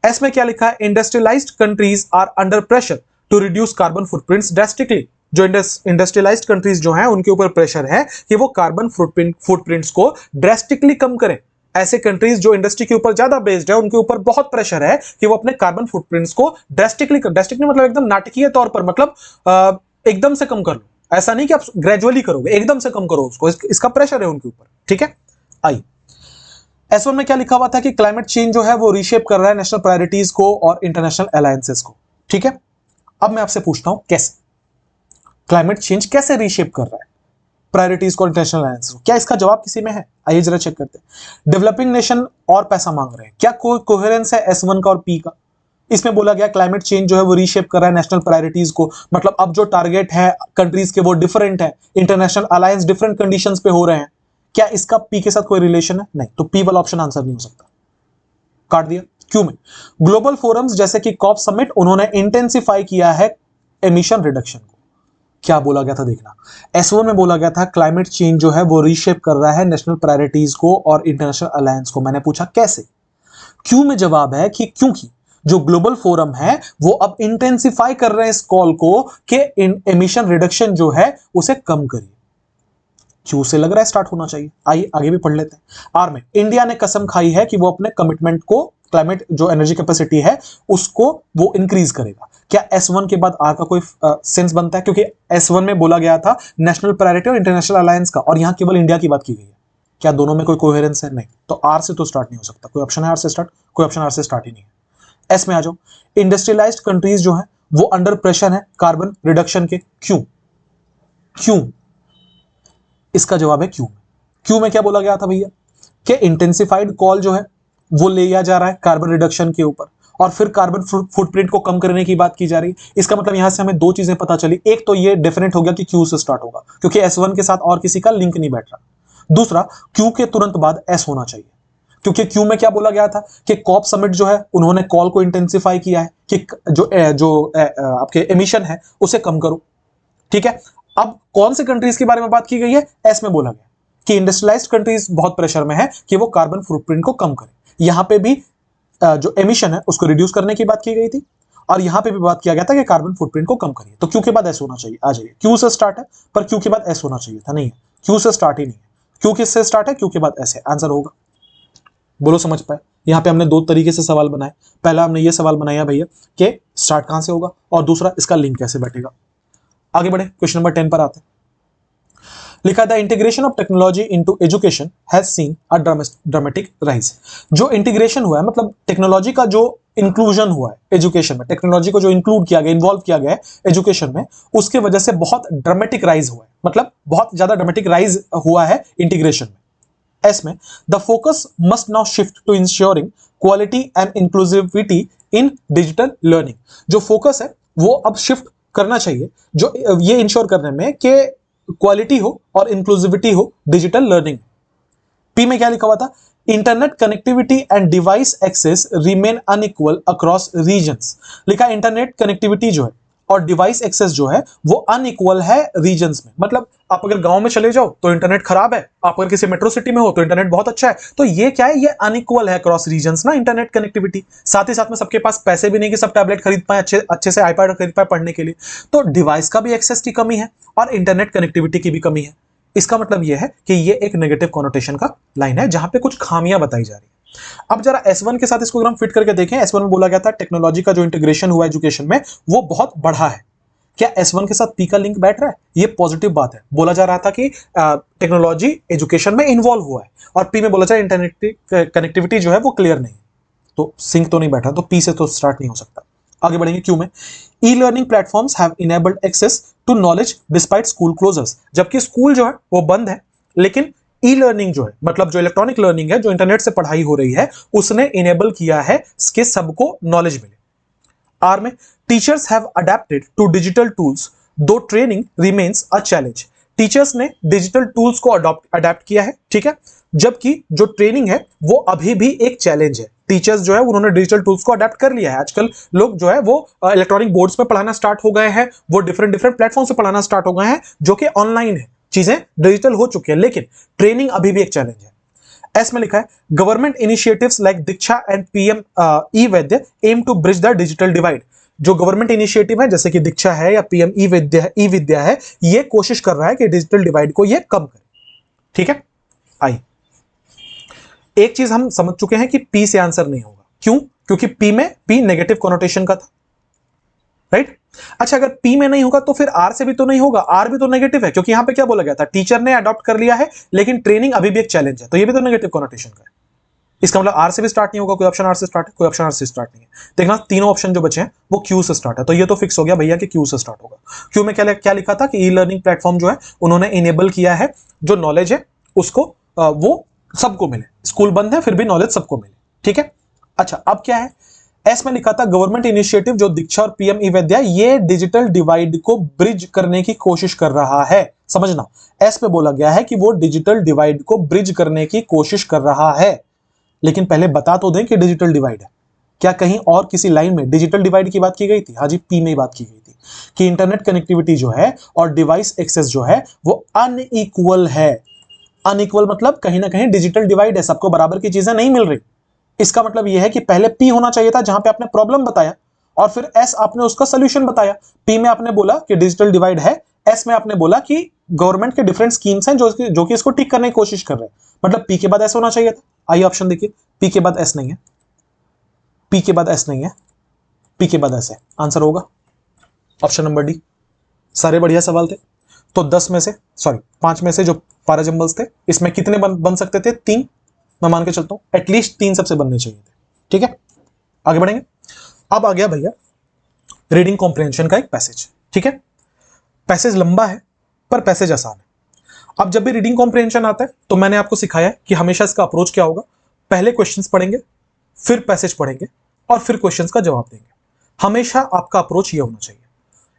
Speaker 1: हैं। एस में क्या लिखा है, industrialised countries are under pressure to reduce carbon footprints drastically. जो इंडस्ट्रियलाइज्ड कंट्रीज जो हैं उनके ऊपर प्रेशर है कि वो कार्बन फुटप्रिंट्स को ड्रास्टिकली कम करें। ऐसे कंट्रीज जो इंडस्ट्री के ऊपर ज्यादा बेस्ड है, उनके ऊपर बहुत प्रेशर है कि वो अपने कार्बन फुटप्रिंट्स को ड्रास्टिकली मतलब एकदम नाटकीय तौर पर, मतलब एकदम से कम कर लो। ऐसा नहीं कि आप ग्रेजुअली करोगे, एकदम से कम करो उसको, इसका प्रेशर है उनके ऊपर, ठीक है। आई S1 में क्या लिखा हुआ था कि क्लाइमेट चेंज जो है वो रीशेप कर रहा है नेशनल प्रायोरिटीज को और इंटरनेशनल अलायंसेस को, ठीक है। अब मैं आपसे पूछता हूं कैसे क्लाइमेट चेंज कैसे रीशेप कर रहा है प्रायोरिटीज को, इंटरनेशनल अलायंस को? क्या इसका जवाब किसी में है? आइए जरा चेक करते हैं। डेवलपिंग नेशन और पैसा मांग रहे हैं, क्या कोई कोहेरेंस है S1 का और P का? इसमें बोला गया क्लाइमेट चेंज जो है वो रीशेप कर रहा है नेशनल प्रायोरिटीज को, मतलब अब जो टारगेट है कंट्रीज के वो डिफरेंट है, इंटरनेशनल अलायंस डिफरेंट कंडीशंस पे हो रहे हैं। क्या इसका P के साथ कोई रिलेशन है? नहीं, तो P वाला ऑप्शन आंसर नहीं हो सकता, काट दिया। क्यों में ग्लोबल फोरम्स जैसे कि कॉप समिट, उन्होंने इंटेंसिफाई किया है एमिशन रिडक्शन को। क्या बोला गया था देखना, S1 में बोला गया था क्लाइमेट चेंज जो है वो रीशेप कर रहा है नेशनल प्रायोरिटीज को और इंटरनेशनल अलायंस को। मैंने पूछा कैसे? क्यों में जवाब है कि क्योंकि जो ग्लोबल फोरम है वो अब इंटेंसिफाई कर रहे हैं इस कॉल को कि एमिशन रिडक्शन जो है उसे कम करिए। क्यों से लग रहा है स्टार्ट होना चाहिए, आइए आगे भी पढ़ लेते हैं। आर में इंडिया ने कसम खाई है कि वो अपने कमिटमेंट को, क्लाइमेट जो एनर्जी कैपेसिटी है उसको वो इंक्रीज करेगा। क्या S1 के बाद आर का कोई सेंस बनता है? क्योंकि S1 में बोला गया था नेशनल प्रायोरिटी और इंटरनेशनल अलायंस का, और यहां केवल इंडिया की बात की गई है। क्या दोनों में कोई कोहेरेंस है? नहीं, तो आर से तो स्टार्ट नहीं हो सकता। कोई ऑप्शन है आर से स्टार्ट? कोई ऑप्शन आर से स्टार्ट ही नहीं है। एस में आ जाओ, इंडस्ट्रियलाइज्ड कंट्रीज जो है वो अंडर प्रेशर है कार्बन रिडक्शन के। क्यों? क्यों? इसका जवाब है क्यों। क्यों में क्या बोला गया था भैया कि इंटेंसिफाइड कॉल जो है वो ले जा रहा है कार्बन रिडक्शन के ऊपर, और फिर कार्बन फुटप्रिंट को कम करने की बात की जा रही है। इसका मतलब यहां से हमें दो चीजें पता चली, एक तो ये डेफिनेट हो गया कि क्यू से स्टार्ट होगा क्योंकि S1 के साथ और किसी का लिंक नहीं बैठ रहा। दूसरा, क्यू के तुरंत बाद S होना चाहिए, क्योंकि क्यू में क्या बोला गया था कि कॉप समिट जो है उन्होंने कॉल को इंटेंसिफाई किया है कि जो आपके एमिशन है उसे कम करो, ठीक है। अब कौन से कंट्रीज के बारे में बात की गई है? एस में बोला गया कि इंडस्ट्रियलाइज्ड कंट्रीज बहुत प्रेशर में है कि वो कार्बन फुटप्रिंट को कम करें। यहां पे भी जो एमिशन है उसको रिड्यूस करने की बात की गई थी, और यहां पे भी बात किया गया था कि कार्बन फुटप्रिंट को कम करिए। तो क्यू के बाद एस होना चाहिए। आ जाइए, क्यू से स्टार्ट है पर क्यू के बाद एस होना चाहिए था, नहीं है, क्यू से स्टार्ट ही नहीं है। क्यू किससे स्टार्ट है? क्यू के बाद एस है, आंसर होगा। बोलो समझ पाए? यहां पे हमने दो तरीके से सवाल बनाए। पहला हमने ये सवाल बनाया भैया कि स्टार्ट कहां से होगा, और दूसरा इसका लिंक कैसे बैठेगा। आगे बढ़े, क्वेश्चन नंबर 10 पर आते हैं। लिखा the integration of technology into education has seen a dramatic rise. जो इंटीग्रेशन हुआ है, मतलब टेक्नोलॉजी का जो इंक्लूजन हुआ है एजुकेशन में, टेक्नोलॉजी को जो इंक्लूड किया गया, इन्वॉल्व किया गया है एजुकेशन में, उसके वजह से बहुत ड्रामेटिक राइज हुआ है, मतलब बहुत ज्यादा ड्रामेटिक राइज हुआ है इंटीग्रेशन में। एस में the focus must now shift to ensuring quality and inclusivity in digital learning. जो फोकस है वो अब शिफ्ट करना चाहिए, जो ये इंश्योर करने में कि क्वालिटी हो और इंक्लूसिविटी हो डिजिटल लर्निंग। पी में क्या लिखा हुआ था? Internet connectivity and device access remain unequal across regions. लिखा इंटरनेट कनेक्टिविटी जो है और डिवाइस एक्सेस जो है वो अनइक्वल है रीजन्स में। मतलब आप अगर गांव में चले जाओ तो इंटरनेट खराब है, आप अगर किसी मेट्रो सिटी में हो तो इंटरनेट बहुत अच्छा है। तो ये क्या है? ये अनइक्वल है अक्रॉस रीजन्स ना इंटरनेट कनेक्टिविटी। साथ ही साथ में सबके पास पैसे भी नहीं कि सब टैबलेट खरीद पाए, अच्छे से आईपैड खरीद पाए पढ़ने के लिए। तो डिवाइस का भी एक्सेस की कमी है और इंटरनेट कनेक्टिविटी की भी कमी है। इसका मतलब यह है कि ये एक नेगेटिव कॉनोटेशन का लाइन है जहां पे कुछ खामियां बताई जा रही है। अब जरा S1 के साथ इसको हम फिट करके देखें। S1 में बोला गया था टेक्नोलॉजी का जो इंटीग्रेशन हुआ एजुकेशन में वो बहुत बढ़ा है। क्या S1 के साथ P का लिंक बैठ रहा है? ये पॉजिटिव बात है। बोला जा रहा था कि टेक्नोलॉजी एजुकेशन में इन्वॉल्व हुआ है, और P में बोला जा रहा है इंटरनेट कनेक्टिविटी जो है वो क्लियर नहीं है। तो सिंक तो नहीं बैठा, तो P से तो स्टार्ट नहीं हो सकता। आगे बढ़ेंगे Q में। E learning platforms have enabled access to knowledge despite school closures. जबकि स्कूल जो है वो बंद है, लेकिन ई लर्निंग जो है, मतलब जो इलेक्ट्रॉनिक लर्निंग है, जो इंटरनेट से पढ़ाई हो रही है, उसने इनेबल किया है कि सबको नॉलेज मिले। आर में teachers have adapted to digital tools though training remains a challenge. Teachers ने डिजिटल टूल्स को अडेप्ट किया है, ठीक है, जबकि जो ट्रेनिंग है वो अभी भी एक चैलेंज है। टीचर्स जो है उन्होंने डिजिटल टूल्स को अडेप्ट कर लिया है। आजकल लोग जो है वो इलेक्ट्रॉनिक बोर्ड्स पे पढ़ाना स्टार्ट हो गए हैं, वो डिफरेंट प्लेटफॉर्म से पढ़ाना स्टार्ट हो गए हैं, जो कि ऑनलाइन है, चीजें डिजिटल हो चुकी है, लेकिन ट्रेनिंग अभी भी एक चैलेंज है। एस में लिखा है government initiatives like Diksha and PM e Vidya aim to bridge the digital divide. जो गवर्नमेंट इनिशिएटिव है जैसे कि दीक्षा है या पीएम ई विद्या है, ये कोशिश कर रहा है कि डिजिटल डिवाइड को ये कम करे। ठीक है, आई एक चीज हम समझ चुके हैं कि पी से आंसर नहीं होगा। क्यों? क्योंकि पी में पी नेगेटिव कॉनोटेशन का था, राइट। अच्छा, अगर पी में नहीं होगा तो फिर आर से भी तो नहीं होगा, आर भी तो नेगेटिव है, क्योंकि यहां पे क्या बोला गया था? टीचर ने अडॉप्ट कर लिया है लेकिन ट्रेनिंग अभी भी एक चैलेंज है, तो ये भी तो नेगेटिव कॉनोटेशन का है। इसका मतलब आर से भी स्टार्ट नहीं होगा, कोई ऑप्शन आर से स्टार्ट है, कोई ऑप्शन आर से स्टार्ट नहीं है। देखना तीनों ऑप्शन जो बचे हैं वो क्यू से स्टार्ट है, तो ये तो फिक्स हो गया भैया कि क्यू से स्टार्ट होगा। क्यू में क्या लिखा था कि ई लर्निंग प्लेटफॉर्म जो है उन्होंने इनेबल किया है, जो नॉलेज है उसको वो सबको मिले। स्कूल बंद है फिर भी नॉलेज सबको मिले, ठीक है। अच्छा, अब क्या है? एस में लिखा था गवर्नमेंट इनिशिएटिव जो दीक्षा और पीएम ई विद्या, ये डिजिटल डिवाइड को ब्रिज करने की कोशिश कर रहा है। समझना, एस पे बोला गया है कि वो डिजिटल डिवाइड को ब्रिज करने की कोशिश कर रहा है, लेकिन पहले बता तो दें कि डिजिटल डिवाइड है क्या। कहीं और किसी लाइन में डिजिटल डिवाइड की बात की गई थी? हाँ जी, पी में ही बात की गई थी कि इंटरनेट कनेक्टिविटी जो है और डिवाइस एक्सेस जो है वो अनइक्वल है। अनइक्वल मतलब कहीं ना कहीं डिजिटल डिवाइड है, सबको बराबर की चीजें नहीं मिल रही। इसका मतलब यह है कि पहले पी होना चाहिए था जहां पे आपने प्रॉब्लम बताया, और फिर एस आपने उसका सोल्यूशन बताया। पी में आपने बोला कि डिजिटल डिवाइड है, एस में आपने बोला कि गवर्नमेंट के डिफरेंट स्कीम्स हैं जो कि इसको ठीक करने की कोशिश कर रहे हैं। मतलब पी के बाद एस होना चाहिए था। आइए ऑप्शन देखिए, पी के बाद एस नहीं है, पी के बाद एस नहीं है, पी के बाद एस है। आंसर होगा ऑप्शन नंबर डी। सारे बढ़िया सवाल थे। तो 10 में से 5 में से जो पैराजंबल्स थे, इसमें कितने बन सकते थे? 3। मैं मान के चलता हूं एटलीस्ट 3 सबसे बनने चाहिए थे, ठीक है। आगे बढ़ेंगे। अब आ गया भैया रीडिंग कॉम्प्रिहेंशन का एक पैसेज, ठीक है। पैसेज लंबा है पर पैसेज आसान है। अब जब भी रीडिंग कॉम्प्रिहेंशन आता है तो मैंने आपको सिखाया है कि हमेशा इसका अप्रोच क्या होगा। पहले क्वेश्चंस पढ़ेंगे, फिर पैसेज पढ़ेंगे और फिर क्वेश्चंस का जवाब देंगे। हमेशा आपका अप्रोच ये होना चाहिए।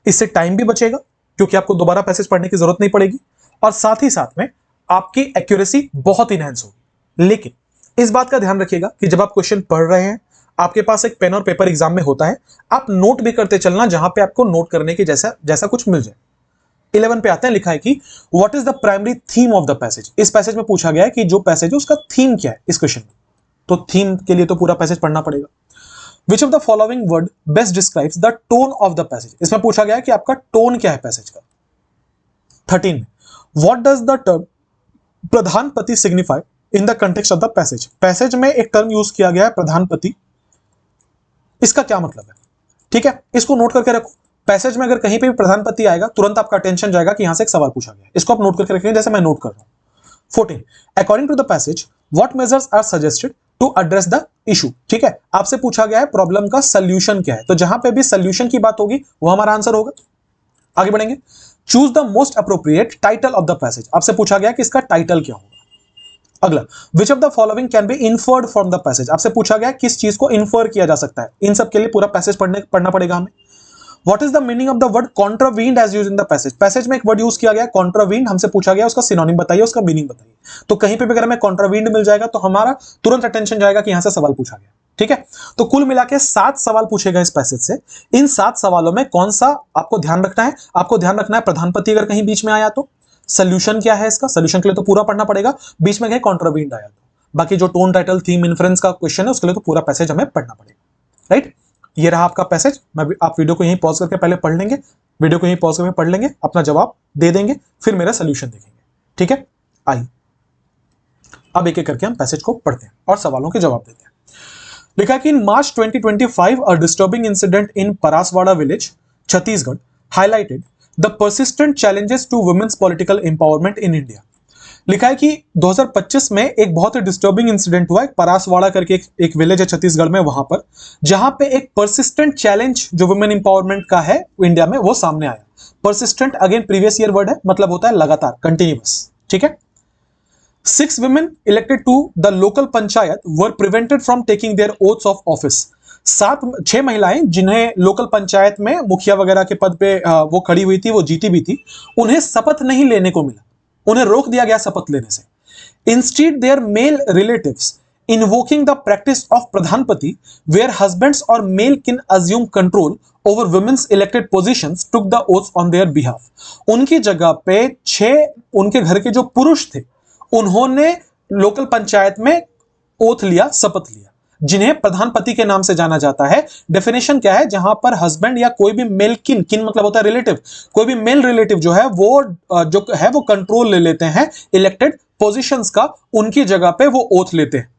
Speaker 1: इससे टाइम भी बचेगा क्योंकि आपको दोबारा पैसेज पढ़ने की जरूरत नहीं पड़ेगी, और साथ ही साथ में आपकी एक्यूरेसी बहुत इनहैंस होगी। लेकिन इस बात का ध्यान रखिएगा कि जब आप क्वेश्चन पढ़ रहे हैं, आपके पास एक पेन और पेपर एग्जाम में होता है, आप नोट भी करते चलना जहां पे आपको नोट करने की जैसा कुछ मिल जाए। 11 पे आते हैं, लिखा है कि what is the primary theme of the passage. इस पैसेज में पूछा गया है कि जो पैसेज है उसका थीम क्या है इस क्वेश्चन में। तो थीम के लिए तो पूरा पैसेज पढ़ना पड़ेगा। Which of the following word best describes the tone of the passage. इसमें पूछा गया है कि आपका टोन क्या है पैसेज का। 13 में what does the term pradhanpati signify in the context of the passage. Passage में एक टर्म यूज किया गया है प्रधानपति, इसका क्या मतलब है? ठीक है, इसको नोट करके रखो। पैसेज में अगर कहीं पे भी प्रधानपति आएगा तुरंत आपका अटेंशन जाएगा कि यहां से एक सवाल पूछा गया, इसको आप नोट करके रखेंगे जैसे मैं नोट कर रहा हूं। 14 according to the passage what measures are suggested to address the issue. ठीक है, आपसे पूछा गया है प्रॉब्लम का सोल्यूशन क्या है, तो जहां पे भी सोल्यूशन की बात होगी वो हमारा आंसर होगा। आगे बढ़ेंगे, choose the most appropriate title of the passage, आपसे पूछा गया कि इसका टाइटल क्या होगा। अगला, which of the following can be inferred from the passage, आपसे पूछा गया किस चीज को इन्फर किया जा सकता है। इन सब के लिए पूरा पैसेज पढ़ना पड़ेगा हमें। What is the meaning of the word contravened as used in the passage? Passage में एक वर्ड यूज किया गया contravened, हमसे पूछा गया उसका सिनोनिम बताइए, उसका मीनिंग बताइए। तो कहीं पे भी अगर हमें contravened मिल जाएगा तो हमारा तुरंत अटेंशन जाएगा कि यहां से सवाल पूछा गया। ठीक है, तो कुल मिला के 7 सवाल पूछे गए इस पैसेज से। इन 7 सवालों में कौन सा आपको ध्यान रखना है? आपको ध्यान रखना है प्रधानपति अगर कहीं बीच में आया तो, सोल्यूशन क्या है इसका, सोल्यूशन के लिए तो पूरा पढ़ना पड़ेगा, बीच में कहीं contravened आया तो, बाकी जो टोन, टाइटल, थीम, इन्फ्रेंस का क्वेश्चन है उसके लिए तो पूरा पैसेज हमें पढ़ना पड़ेगा। राइट, ये रहा आपका पैसेज। आप वीडियो को यहीं पॉज करके पहले पढ़ लेंगे, वीडियो को यहीं पॉज करके पढ़ लेंगे, अपना जवाब दे देंगे, फिर मेरा सोल्यूशन देखेंगे। ठीक है, आइए अब एक एक करके हम पैसेज को पढ़ते हैं और सवालों के जवाब देते हैं। लिखा कि in March 2025 a disturbing incident in Paraswada village, Chhattisgarh highlighted the persistent challenges to women's political empowerment in India. लिखा है कि 2025 में एक बहुत ही डिस्टर्बिंग इंसिडेंट हुआ है, परासवाड़ा करके एक विलेज है छत्तीसगढ़ में, वहां पर जहां पे एक परसिस्टेंट चैलेंज जो वुमेन इंपावरमेंट का है इंडिया में वो सामने आया। Persistent again previous year word है, मतलब होता है लगातार, कंटिन्यूअस। ठीक है, 6 women elected to the local panchayat were prevented from taking their oaths of office। 6 महिलाएं जिन्हें लोकल पंचायत में मुखिया वगैरह के पद पे वो खड़ी हुई थी, वो जीती भी थी, उन्हें शपथ नहीं लेने को मिला, उन्हें रोक दिया गया शपथ लेने से। Instead their male relatives invoking the practice of pradhanpati where husbands और male can assume control over women's elected positions took the oaths on their behalf. उनकी जगह पे 6 उनके घर के जो पुरुष थे उन्होंने लोकल पंचायत में ओथ लिया, शपथ लिया, जिन्हें प्रधानपति के नाम से जाना जाता है। डेफिनेशन क्या है? जहां पर हस्बैंड या कोई भी मेल किन मतलब होता है रिलेटिव, कोई भी मेल रिलेटिव जो है वो कंट्रोल ले लेते हैं इलेक्टेड पोजीशंस का, उनकी जगह पे वो ओथ लेते हैं।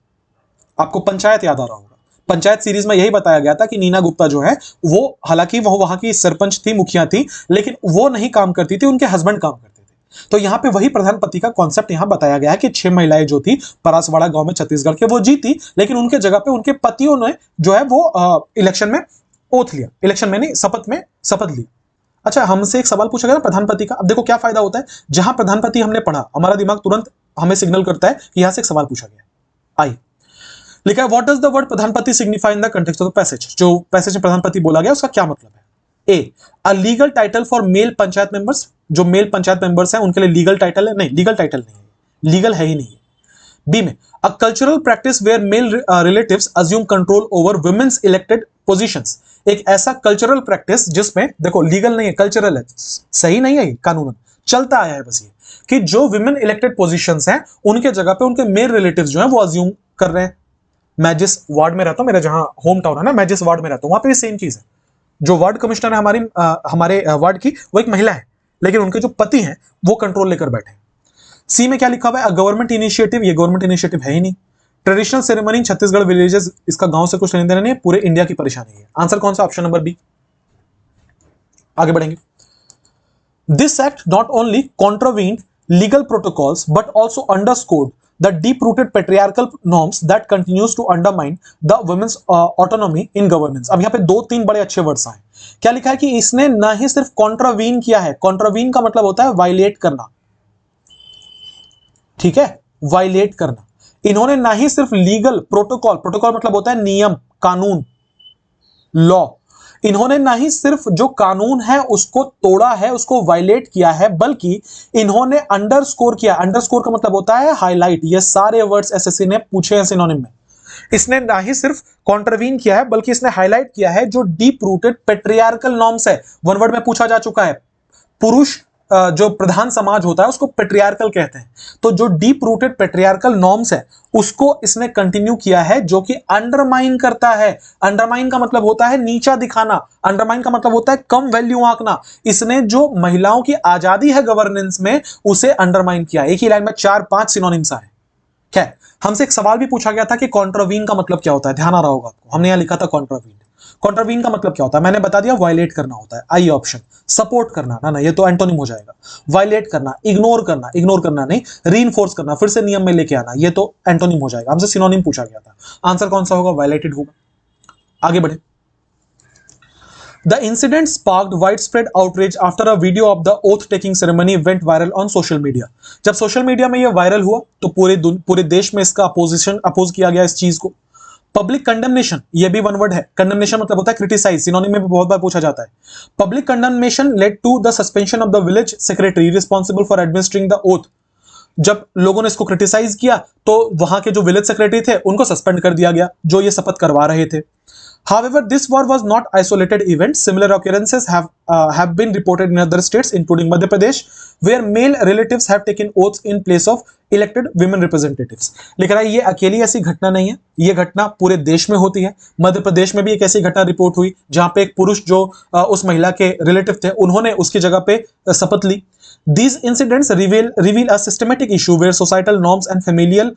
Speaker 1: आपको पंचायत याद आ रहा होगा, पंचायत सीरीज में यही बताया गया था कि नीना गुप्ता जो है वो, हालांकि वो वहां की सरपंच थी, मुखिया थी, लेकिन वो नहीं काम करती थी, उनके हस्बैंड काम करते थे। तो यहां पे वही प्रधानपति का कॉन्सेप्ट यहां बताया गया है कि 6 महिलाएं जो थी परासवाड़ा गांव में छत्तीसगढ़ के, वो जीती, लेकिन उनके जगह पे उनके पतियों ने जो है वो इलेक्शन में ओथ लिया, इलेक्शन में नहीं, शपथ ली। अच्छा, हमसे एक सवाल पूछा गया ना प्रधानपति का। अब देखो क्या फायदा होता है, जहां प्रधानपति हमने पढ़ा हमारा दिमाग तुरंत हमें सिग्नल करता है कि यहां से एक सवाल पूछा गया। आई लिखा है what does the word pradhanpati signify in the context of the passage. जो पैसेज में प्रधानपति बोला गया उसका क्या मतलब है? A, a legal title for male panchayat members, जो मेल पंचायत मेंबर्स हैं उनके लिए लीगल टाइटल है? नहीं, लीगल टाइटल नहीं है, लीगल है ही नहीं है। बी में, a cultural practice where male relatives assume control over women's elected positions. एक ऐसा कल्चरल प्रैक्टिस जिसमें, देखो लीगल नहीं है, कल्चरल है, सही नहीं है, कानून चलता आया है बस ये कि जो वुमेन इलेक्टेड पोजीशंस हैं उनके जगह पे उनके मेल रिलेटिव्स जो हैं वो अज्यूम कर रहे हैं। मैं जिस वार्ड में रहता हूं, मेरा जहां होम टाउन है ना, मैं जिस वार्ड में रहता हूं वहां पे भी सेम चीज है। जो वार्ड कमिश्नर है हमारे वार्ड की, वो एक महिला है, लेकिन उनके जो पति हैं वो कंट्रोल लेकर बैठे हैं। सी में क्या लिखा हुआ है? गवर्नमेंट इनिशिएटिव, ये गवर्नमेंट इनिशिएटिव है ही नहीं। ट्रेडिशनल सेरेमनी छत्तीसगढ़ विलेजेस, इसका गांव से कुछ लेने देना नहीं है, पूरे इंडिया की परेशानी है। आंसर कौन सा? Option number B. आगे बढ़ेंगे। This act not only contravened legal protocols but also underscored the deep-rooted patriarchal norms that continues to undermine the women's autonomy in governance। अब यहाँ पे 2-3 बड़े अच्छे वर्ड्स आए। क्या लिखा है कि इसने ना ही सिर्फ कॉन्ट्रावीन किया है, कॉन्ट्रावीन का मतलब होता है वायलेट करना, ठीक है, वायलेट करना। इन्होंने ना ही सिर्फ लीगल प्रोटोकॉल, प्रोटोकॉल मतलब होता है नियम, कानून, लॉ, इन्होंने ना ही सिर्फ जो कानून है उसको तोड़ा है, उसको वायलेट किया है, बल्कि इन्होंने अंडरस्कोर किया। अंडरस्कोर का मतलब होता है हाईलाइट। ये सारे वर्ड्स एसएससी ने पूछे हैं सिनोनिम में। इसने ना ही सिर्फ कॉन्ट्रवीन किया है बल्कि इसने हाईलाइट किया है जो डीप रूटेड पेट्रियार्कल नॉर्म्स है। वन वर्ड में पूछा जा चुका है, पुरुष जो प्रधान समाज होता है उसको पेट्रियार्कल कहते हैं। तो जो डीप रूटेड पेट्रियार्कल नॉर्म्स है उसको इसने कंटिन्यू किया है, जो कि अंडरमाइन करता है। अंडरमाइन का मतलब होता है नीचा दिखाना, अंडरमाइन का मतलब होता है कम वैल्यू आंकना। इसने जो महिलाओं की आजादी है गवर्नेंस में उसे अंडरमाइन किया। एक ही लाइन में 4-5 सिनोनिम्स आए। क्या हमसे एक सवाल भी पूछा गया था कि कॉन्ट्रावीन का मतलब क्या होता है, ध्यान आ रहा होगा आपको। हमने यहां लिखा था कॉन्ट्रावीन। कॉन्ट्रावीन का मतलब क्या होता है, मैंने बता दिया, वायलेट करना होता है। आई ऑप्शन, सपोर्ट करना, ना ये तो एंटोनिम हो जाएगा। वायलेट करना, इग्नोर करना नहीं, रीइंफोर्स करना, फिर से नियम में लेके आना, ये तो एंटोनिम हो जाएगा। हमसे सिनोनिम पूछा गया था, आंसर कौन सा होगा, वायलेटेड होगा। आगे बढ़े। The incident sparked widespread outrage after a video of the oath-taking ceremony went viral on social media. जब सोशल मीडिया में ये वायरल हुआ तो पूरे देश में इसका अपोज किया गया इस चीज को। पब्लिक कंडेमनेशन, ये भी वन वर्ड है। कंडेमनेशन मतलब होता है क्रिटिसाइज, सिनोनिम में भी बहुत बार पूछा जाता है। Public condemnation led to the suspension of the village secretary responsible for administering the oath. जब लोगों ने इसको क्रिटिसाइज किया तो वहां के जो विलेज सेक्रेटरी थे उनको सस्पेंड कर दिया गया, जो ये शपथ करवा रहे थे। However, this war was not isolated event. Similar occurrences have been reported in other states, including Madhya Pradesh, where male relatives have taken oaths in place of elected women representatives. लिख रहा है ये अकेली ऐसी घटना नहीं है, ये घटना पूरे देश में होती है। मध्य प्रदेश में भी एक ऐसी घटना रिपोर्ट हुई जहां पे एक पुरुष जो उस महिला के रिलेटिव थे, उन्होंने उसकी जगह पे शपथ ली। These incidents reveal a systematic issue where societal norms and familial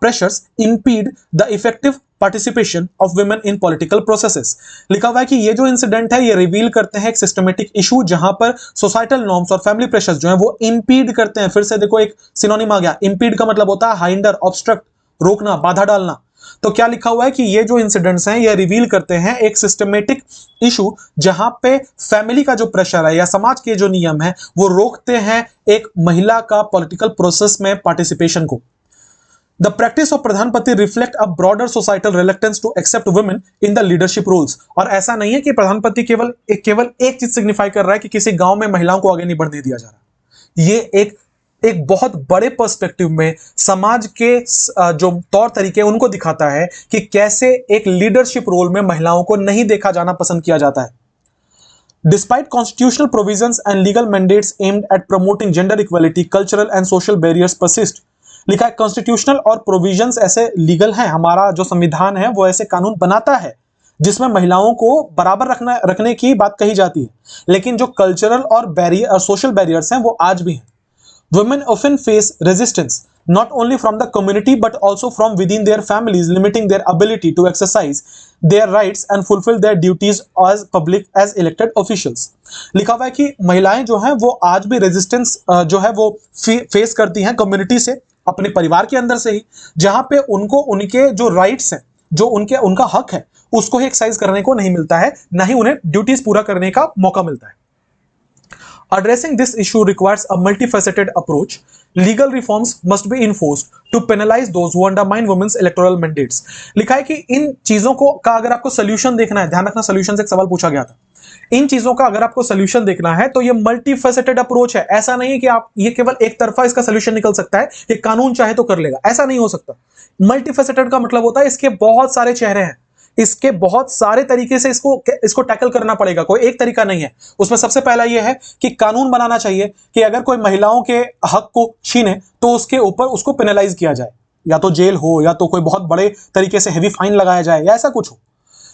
Speaker 1: pressures impede the effective participation of women in political processes. लिखा हुआ है कि ये जो इंसिडेंट है ये रिवील करते हैं एक सिस्टमेटिक इशू जहां पर सोसाइटल नॉर्म्स और फैमिली प्रेशर्स जो है वो इंपीड करते हैं। फिर से देखो एक सिनोनिम आ गया, इंपीड का मतलब होता है हाइंडर, ऑब्स्ट्रक्ट, रोकना, बाधा डालना। तो क्या लिखा हुआ है कि ये जो इंसिडेंट्स हैं ये रिवील करते हैं एक सिस्टमेटिक इशू जहां पे फैमिली का जो प्रेशर है या समाज के जो नियम है वो रोकते हैं एक महिला का पॉलिटिकल प्रोसेस में पार्टिसिपेशन को। The practice of प्रधानपति reflect a broader societal reluctance to accept women in the leadership roles। और ऐसा नहीं है कि प्रधानपति केवल एक चीज सिग्निफाई कर रहा है कि किसी गांव में महिलाओं को आगे नहीं बढ़ने दिया जा रहा। ये एक बहुत बड़े पर्सपेक्टिव में समाज के जो तौर तरीके उनको दिखाता है कि कैसे एक लीडरशिप रोल में महिलाओं को नहीं देखा जाना पसंद किया जाता है। Despite constitutional provisions and legal mandates aimed at promoting gender equality, cultural and social barriers persist। लिखा है कॉन्स्टिट्यूशनल और प्रोविजंस ऐसे लीगल हैं, हमारा जो संविधान है वो ऐसे कानून बनाता है जिसमें महिलाओं को बराबर रखने की बात कही जाती है, लेकिन जो कल्चरल और सोशल बैरियर्स हैं वो आज भी हैं। Women often face resistance not only from the community but also from within their families, limiting their ability to exercise their rights and fulfill their duties as elected officials। लिखा हुआ है कि महिलाएं जो हैं वो आज भी रेजिस्टेंस जो है वो फेस करती हैं कम्युनिटी से, अपने परिवार के अंदर से ही, जहां पे उनको उनके जो राइट्स हैं, जो उनका हक है, उसको ही एक्सरसाइज करने को नहीं मिलता है, ना ही उन्हें ड्यूटीज पूरा करने का मौका मिलता है। Addressing this issue requires a multifaceted approach. Legal reforms must be enforced to penalize those who undermine women's electoral mandates। लिखा है कि इन चीजों का अगर आपको सोल्यूशन देखना है, ध्यान रखना सोल्यूशन से एक सवाल पूछा गया था, इन चीजों का अगर आपको सोल्यूशन देखना है तो ये मल्टीफेसेटेड अप्रोच है। ऐसा नहीं है कि आप ये केवल एक तरफा इसका सोल्यूशन निकल सकता है कि कानून चाहे तो कर लेगा, ऐसा नहीं हो सकता। मल्टीफेसेटेड का मतलब होता है इसके बहुत सारे चेहरे हैं, इसके बहुत सारे तरीके से इसको टैकल करना पड़ेगा, कोई एक तरीका नहीं है। उसमें सबसे पहला यह है कि कानून बनाना चाहिए कि अगर कोई महिलाओं के हक को छीने तो उसके ऊपर उसको पेनलाइज किया जाए, या तो जेल हो या तो कोई बहुत बड़े तरीके से हेवी फाइन लगाया जाए या ऐसा कुछ हो।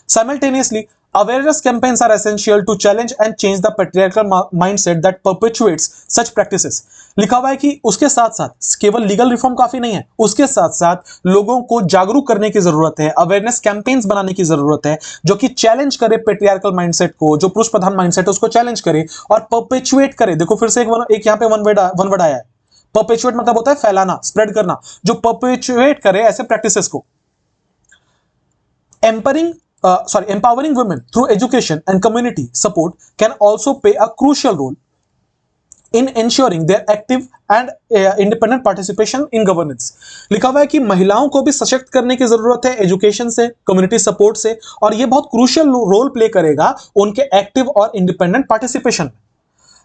Speaker 1: Simultaneously, awareness campaigns are essential to challenge and change the patriarchal mindset that perpetuates such practices। लिखा हुआ है कि उसके साथ साथ केवल लीगल रिफॉर्म काफी नहीं है, उसके साथ साथ लोगों को जागरूक करने की जरूरत है, अवेयरनेस कैंपेन्स बनाने की जरूरत है जो कि चैलेंज करे पेट्रियार्कल माइंडसेट को, जो पुरुष प्रधान माइंडसेट है उसको चैलेंज करे और परपेचुएट करे। देखो फिर से एक यहाँ पे वन वर्ड आया है, परपेचुएट मतलब होता है फैलाना, स्प्रेड करना, जो परपेचुएट करे ऐसे प्रैक्टिसेस को। Empowering women through education and community support can also play a crucial role in ensuring their active and independent participation in governance। लिखा हुआ है कि महिलाओं को भी सशक्त करने की जरूरत है एजुकेशन से, कम्युनिटी सपोर्ट से, और ये बहुत क्रूशियल रोल प्ले करेगा उनके एक्टिव और इंडिपेंडेंट पार्टिसिपेशन में।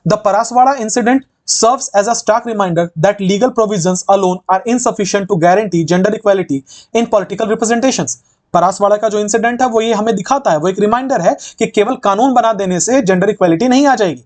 Speaker 1: The Paraswara incident serves as a stark reminder that legal provisions alone are insufficient to guarantee gender equality in political representations। परासवाड़ा का जो इंसिडेंट है वो ये हमें दिखाता है, वो एक रिमाइंडर है कि केवल कानून बना देने से जेंडर इक्वालिटी नहीं आ जाएगी।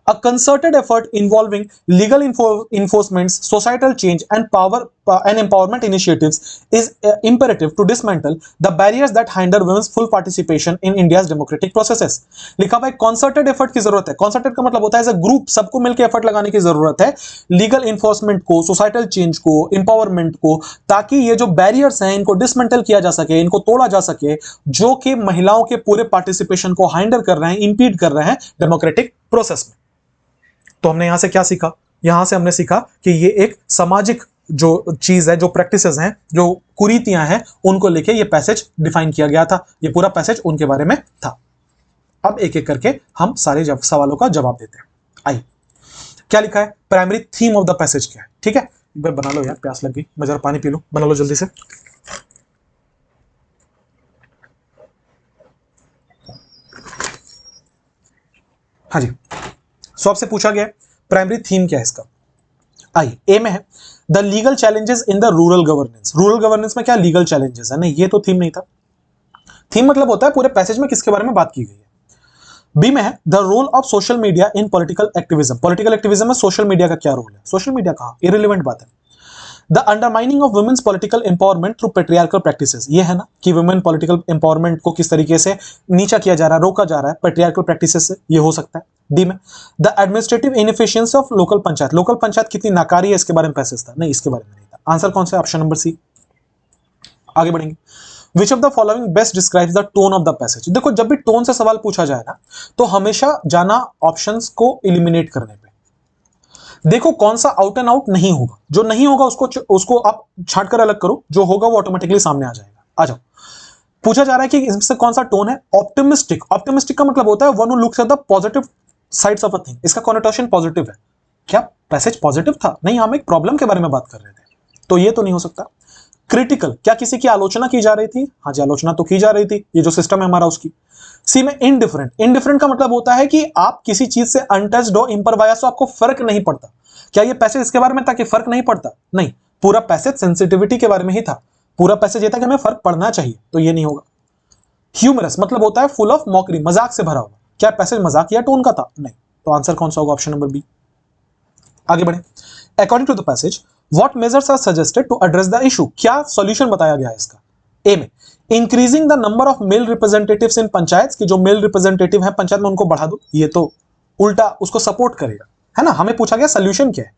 Speaker 1: A concerted effort involving legal enforcement, societal change, and power and empowerment initiatives is imperative to dismantle the barriers that hinder women's full participation in India's democratic processes. लिखा हुआ है concerted effort की जरूरत है. Concerted का मतलब होता है एज अ ग्रुप सबको मिलकर एफर्ट लगाने की जरूरत है लीगल इन्फोर्समेंट को, सोसाइटल चेंज को, एम्पावरमेंट को, ताकि ये जो बैरियर्स हैं इनको डिसमेंटल किया जा सके, इनको तोड़ा जा सके, जो कि महिलाओं के पूरे पार्टिसिपेशन को हाइंडर कर रहे हैं, इंपीड कर रहे हैं डेमोक्रेटिक प्रोसेस में. तो हमने यहां से क्या सीखा? यहां से हमने सीखा कि ये एक सामाजिक जो चीज है, जो प्रैक्टिसेस हैं, जो कुरीतियां हैं, उनको लेके ये पैसेज डिफाइन किया गया था. ये पूरा पैसेज उनके बारे में था. अब एक एक करके हम सारे सवालों का जवाब देते हैं. आइए, क्या लिखा है? Primary theme of the passage क्या है? ठीक है, एक बार बना लो यार, प्यास लग गई, मैं जरा पानी पी लूं, बना लो जल्दी से. हाँ जी, सो आपसे पूछा गया प्राइमरी थीम क्या है इसका. आइए, ए में है the legal challenges in the rural governance. Rural governance में क्या लीगल चैलेंजेस है? नहीं, ये तो थीम नहीं था. थीम मतलब होता है पूरे पैसेज में किसके बारे में बात की गई है. बी में है the role of social media in political activism. Political activism में सोशल मीडिया का क्या रोल है? सोशल मीडिया कहां, इररिलेवेंट बात है. The undermining of women's political empowerment through patriarchal practices. ये है ना कि वुमेन पॉलिटिकल एम्पावरमेंट को किस तरीके से नीचा किया जा रहा है, रोका जा रहा है पेट्रियार्कल प्रैक्टिसेस से. ये हो सकता है. डी में the administrative inefficiency of local panchayat. Local panchayat कितनी नाकारी है, इसके बारे में पैसेज था. नहीं, इसके बारे में नहीं था. आंसर कौन सा? Option number C. आगे बढ़ेंगे. Which of the following best describes the tone of the passage? देखो, जब भी टोन से सवाल पूछा जाए ना, तो हमेशा जाना ऑप्शंस को एलिमिनेट करने पे. देखो कौन सा आउट एंड आउट नहीं होगा, जो नहीं होगा उसको आप छांट कर अलग करो, जो होगा वो ऑटोमेटिकली सामने आ जाएगा. आ जाओ. पूछा जा रहा है कि इसमें कौन सा टोन है? ऑप्टिमिस्टिक. ऑप्टिमिस्टिक का मतलब होता है one who looks at the positive sides of a thing. इसका कॉनोटेशन पॉजिटिव है. क्या पैसेज पॉजिटिव था? नहीं, हम एक प्रॉब्लम के बारे में बात कर रहे थे, तो ये तो नहीं हो सकता. क्रिटिकल, क्या किसी की आलोचना की जा रही थी? हाँ जी, आलोचना तो की जा रही थी, ये जो सिस्टम है हमारा उसकी. सी में इनडिफरेंट. इनडिफरेंट का मतलब होता है कि आप किसी चीज से अनटच्ड हो, इम्परवाइज हो, आपको फर्क नहीं पड़ता. क्या ये पैसेज इसके बारे में था कि फर्क नहीं पड़ता? नहीं, पूरा पैसेज सेंसिटिविटी के बारे में ही था. पूरा पैसेज ये था कि हमें फर्क पड़ना चाहिए, तो ये नहीं होगा. ह्यूमरस मतलब होता है फुल ऑफ मॉकरी, मजाक से भरा हुआ. क्या पैसेज मजाकिया टोन का था? नहीं. तो आंसर कौन सा होगा? Option number B. आगे बढ़े. According to the passage What measures are suggested to address the issue? क्या सॉल्यूशन बताया गया है इसका? ए में increasing the number of male representatives in panchayat, की जो मेल रिप्रेजेंटेटिव है पंचायत में उनको बढ़ा दो. ये तो उल्टा उसको सपोर्ट करेगा, है ना. हमें पूछा गया सॉल्यूशन क्या है.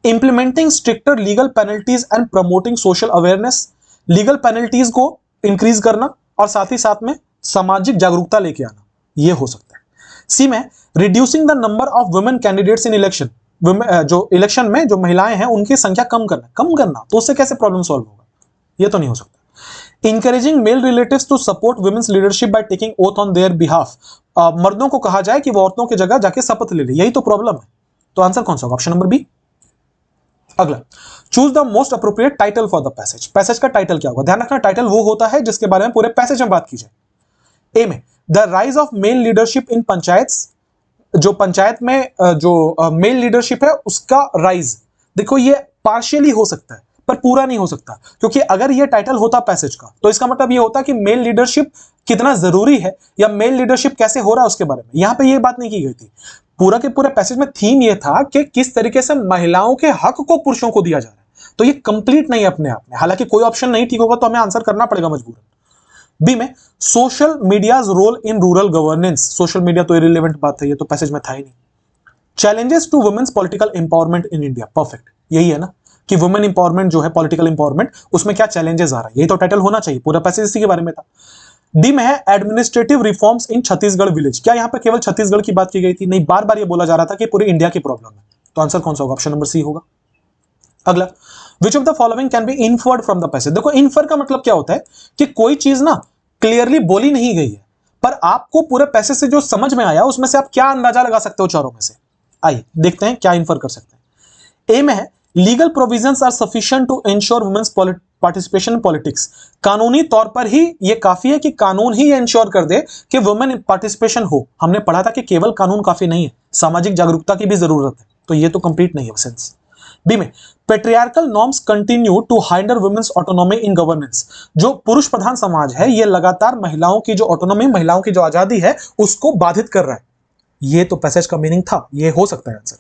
Speaker 1: Implementing stricter legal penalties and promoting social awareness. Legal penalties को इंक्रीज करना और साथ ही साथ में सामाजिक जागरूकता लेके आना, ये हो सकता है. सी में reducing the number of women candidates in election. जो इलेक्शन में जो महिलाएं हैं उनकी संख्या कम करना, तो उससे कैसे प्रॉब्लम सॉल्व होगा? ये तो नहीं हो सकता. Encouraging male relatives to support women's leadership by taking oath on their behalf. मर्दों को कहा जाए कि वो औरतों की जगह जाके शपथ ले ले, यही तो प्रॉब्लम है. तो आंसर कौन सा होगा? Option number B. अगला, choose the most appropriate title for the passage. Passage का टाइटल क्या होगा? ध्यान रखना, टाइटल वो होता है जिसके बारे में पूरे पैसेज में बात की जाए. ए में the rise of male leadership in panchayat. जो पंचायत में जो मेल लीडरशिप है उसका राइज. देखो, ये पार्शियली हो सकता है पर पूरा नहीं हो सकता, क्योंकि अगर ये टाइटल होता पैसेज का तो इसका मतलब ये होता कि मेल लीडरशिप कितना जरूरी है या मेल लीडरशिप कैसे हो रहा है उसके बारे में. यहां पे ये बात नहीं की गई थी. पूरा के पूरे पैसेज में थीम ये था कि किस तरीके से महिलाओं के हक को पुरुषों को दिया जा रहा है. तो ये कंप्लीट नहीं है अपने आप में. हालांकि कोई ऑप्शन नहीं ठीक होगा तो हमें आंसर करना पड़ेगा मजबूरन. बी में social media's role in rural governance. Social media तो इररिलेवेंट बात है, ये तो पैसेज में था ही नहीं. Challenges to women's political empowerment in India. Perfect, यही है ना कि वुमेन एम्पावरमेंट जो है, पॉलिटिकल एम्पावरमेंट, उसमें क्या चैलेंजेस आ रहा है, यही तो टाइटल होना चाहिए. पूरा पैसेज इसी के बारे में था. डी में है administrative reforms in Chhattisgarh village. क्या यहां पर केवल छत्तीसगढ़ की बात की गई थी? नहीं, बार बार ये बोला जा रहा था कि पूरी इंडिया की प्रॉब्लम है. तो आंसर कौन सा होगा? ऑप्शन नंबर सी होगा. अगला, which of the following can be inferred from the passage. देखो, इन्फर का मतलब क्या होता है कि कोई चीज ना क्लियरली बोली नहीं गई है, पर आपको पूरे पैसेज से जो समझ में आया उसमें से आप क्या अंदाजा लगा सकते हो चारों में से. आइए देखते हैं क्या इन्फर कर सकते हैं. ए में है legal provisions are sufficient to ensure women's participation in politics. कानूनी तौर पर ही ये काफी है कि कानून ही एंश्योर कर दे कि वुमेन पार्टिसिपेशन हो. हमने पढ़ा था कि केवल कानून काफी नहीं है, सामाजिक जागरूकता की भी जरूरत है. तो ये तो कंप्लीट नहीं है सेंस. बी में patriarchal norms continue to hinder women's autonomy in governance. जो पुरुष प्रधान समाज है ये लगातार महिलाओं की जो ऑटोनॉमी, महिलाओं की जो आजादी है उसको बाधित कर रहा है. ये तो पैसेज का मीनिंग था, ये हो सकता है आंसर।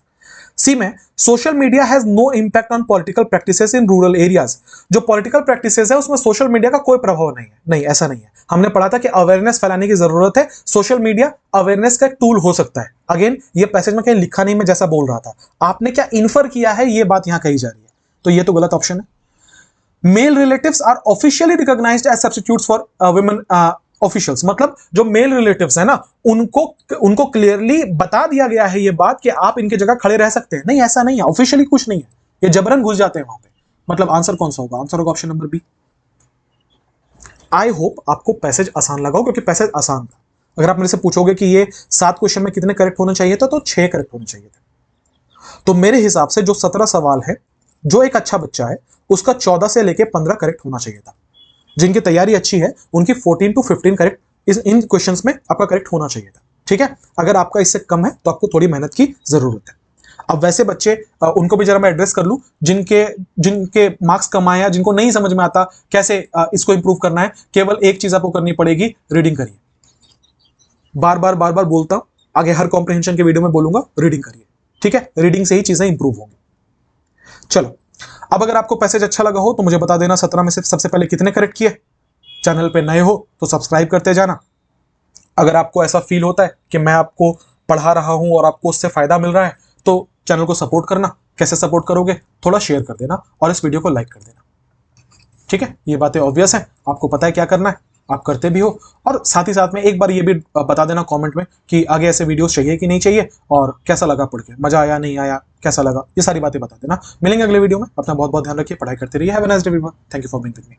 Speaker 1: सी में social media has no impact on political practices in rural areas. जो पॉलिटिकल प्रैक्टिसेस है उसमें सोशल मीडिया का कोई प्रभाव नहीं है। नहीं, ऐसा नहीं है। हमने पढ़ा था कि अवेयरनेस फैलाने की जरूरत है, सोशल मीडिया अवेयरनेस का एक टूल हो सकता है। अगेन ये पैसेज में कहीं लिखा नहीं, मैं जैसा बोल रहा था, आपने क्या इन्फर किया है ये बात यहां कही जा रही है, तो ये तो गलत ऑप्शन है। Male relatives are officially recognised as substitutes for women officials, मतलब जो मेल रिलेटिव्स है ना, उनको क्लियरली बता दिया गया है ये बात कि आप इनके जगह खड़े रह सकते हैं। नहीं, ऐसा नहीं है, ऑफिशियली कुछ नहीं है, ये जबरन घुस जाते हैं वहां पे। मतलब आंसर कौन सा होगा? आंसर होगा option number B. I hope आपको पैसेज आसान लगा हो, क्योंकि पैसेज आसान था। अगर आप मेरे से पूछोगे कि ये 7 क्वेश्चन में कितने करेक्ट होने चाहिए था, तो 6 करेक्ट होने चाहिए थे। तो मेरे हिसाब से जो 17 सवाल है, जो एक अच्छा बच्चा है उसका 14 से लेके 15 करेक्ट होना चाहिए था। जिनकी तैयारी अच्छी है उनकी 14 to 15 करेक्ट इन क्वेश्चंस में आपका करेक्ट होना चाहिए था। ठीक है, अगर आपका इससे कम है तो आपको थोड़ी मेहनत की जरूरत है। अब वैसे बच्चे, उनको भी जरा मैं एड्रेस कर लूं, जिनके मार्क्स कम आए, जिनको नहीं समझ में आता कैसे इसको इंप्रूव करना है, केवल एक चीज आपको करनी पड़ेगी, रीडिंग करिए। बार बार बोलता हूं, आगे हर कॉम्प्रिहेंशन के वीडियो में बोलूंगा, रीडिंग करिए। ठीक है, रीडिंग से ही चीजें इंप्रूव होंगी। चलो, अब अगर आपको पैसेज अच्छा लगा हो तो मुझे बता देना 17 में से सबसे पहले कितने करेक्ट किए। चैनल पे नए हो तो सब्सक्राइब करते जाना। अगर आपको ऐसा फील होता है कि मैं आपको पढ़ा रहा हूं और आपको उससे फायदा मिल रहा है, तो चैनल को सपोर्ट करना। कैसे सपोर्ट करोगे? थोड़ा शेयर कर देना और इस वीडियो को लाइक कर देना। ठीक है, ये बातें ऑब्वियस है, आपको पता है क्या करना है, आप करते भी हो। और साथ ही साथ में एक बार ये भी बता देना कमेंट में कि आगे ऐसे वीडियोस चाहिए कि नहीं चाहिए, और कैसा लगा पढ़ के, मजा आया नहीं आया, कैसा लगा, ये सारी बातें बता देना। मिलेंगे अगले वीडियो में। अपना बहुत बहुत ध्यान रखिए, पढ़ाई करते रहिए। Have a nice day everyone. Thank you for being with me.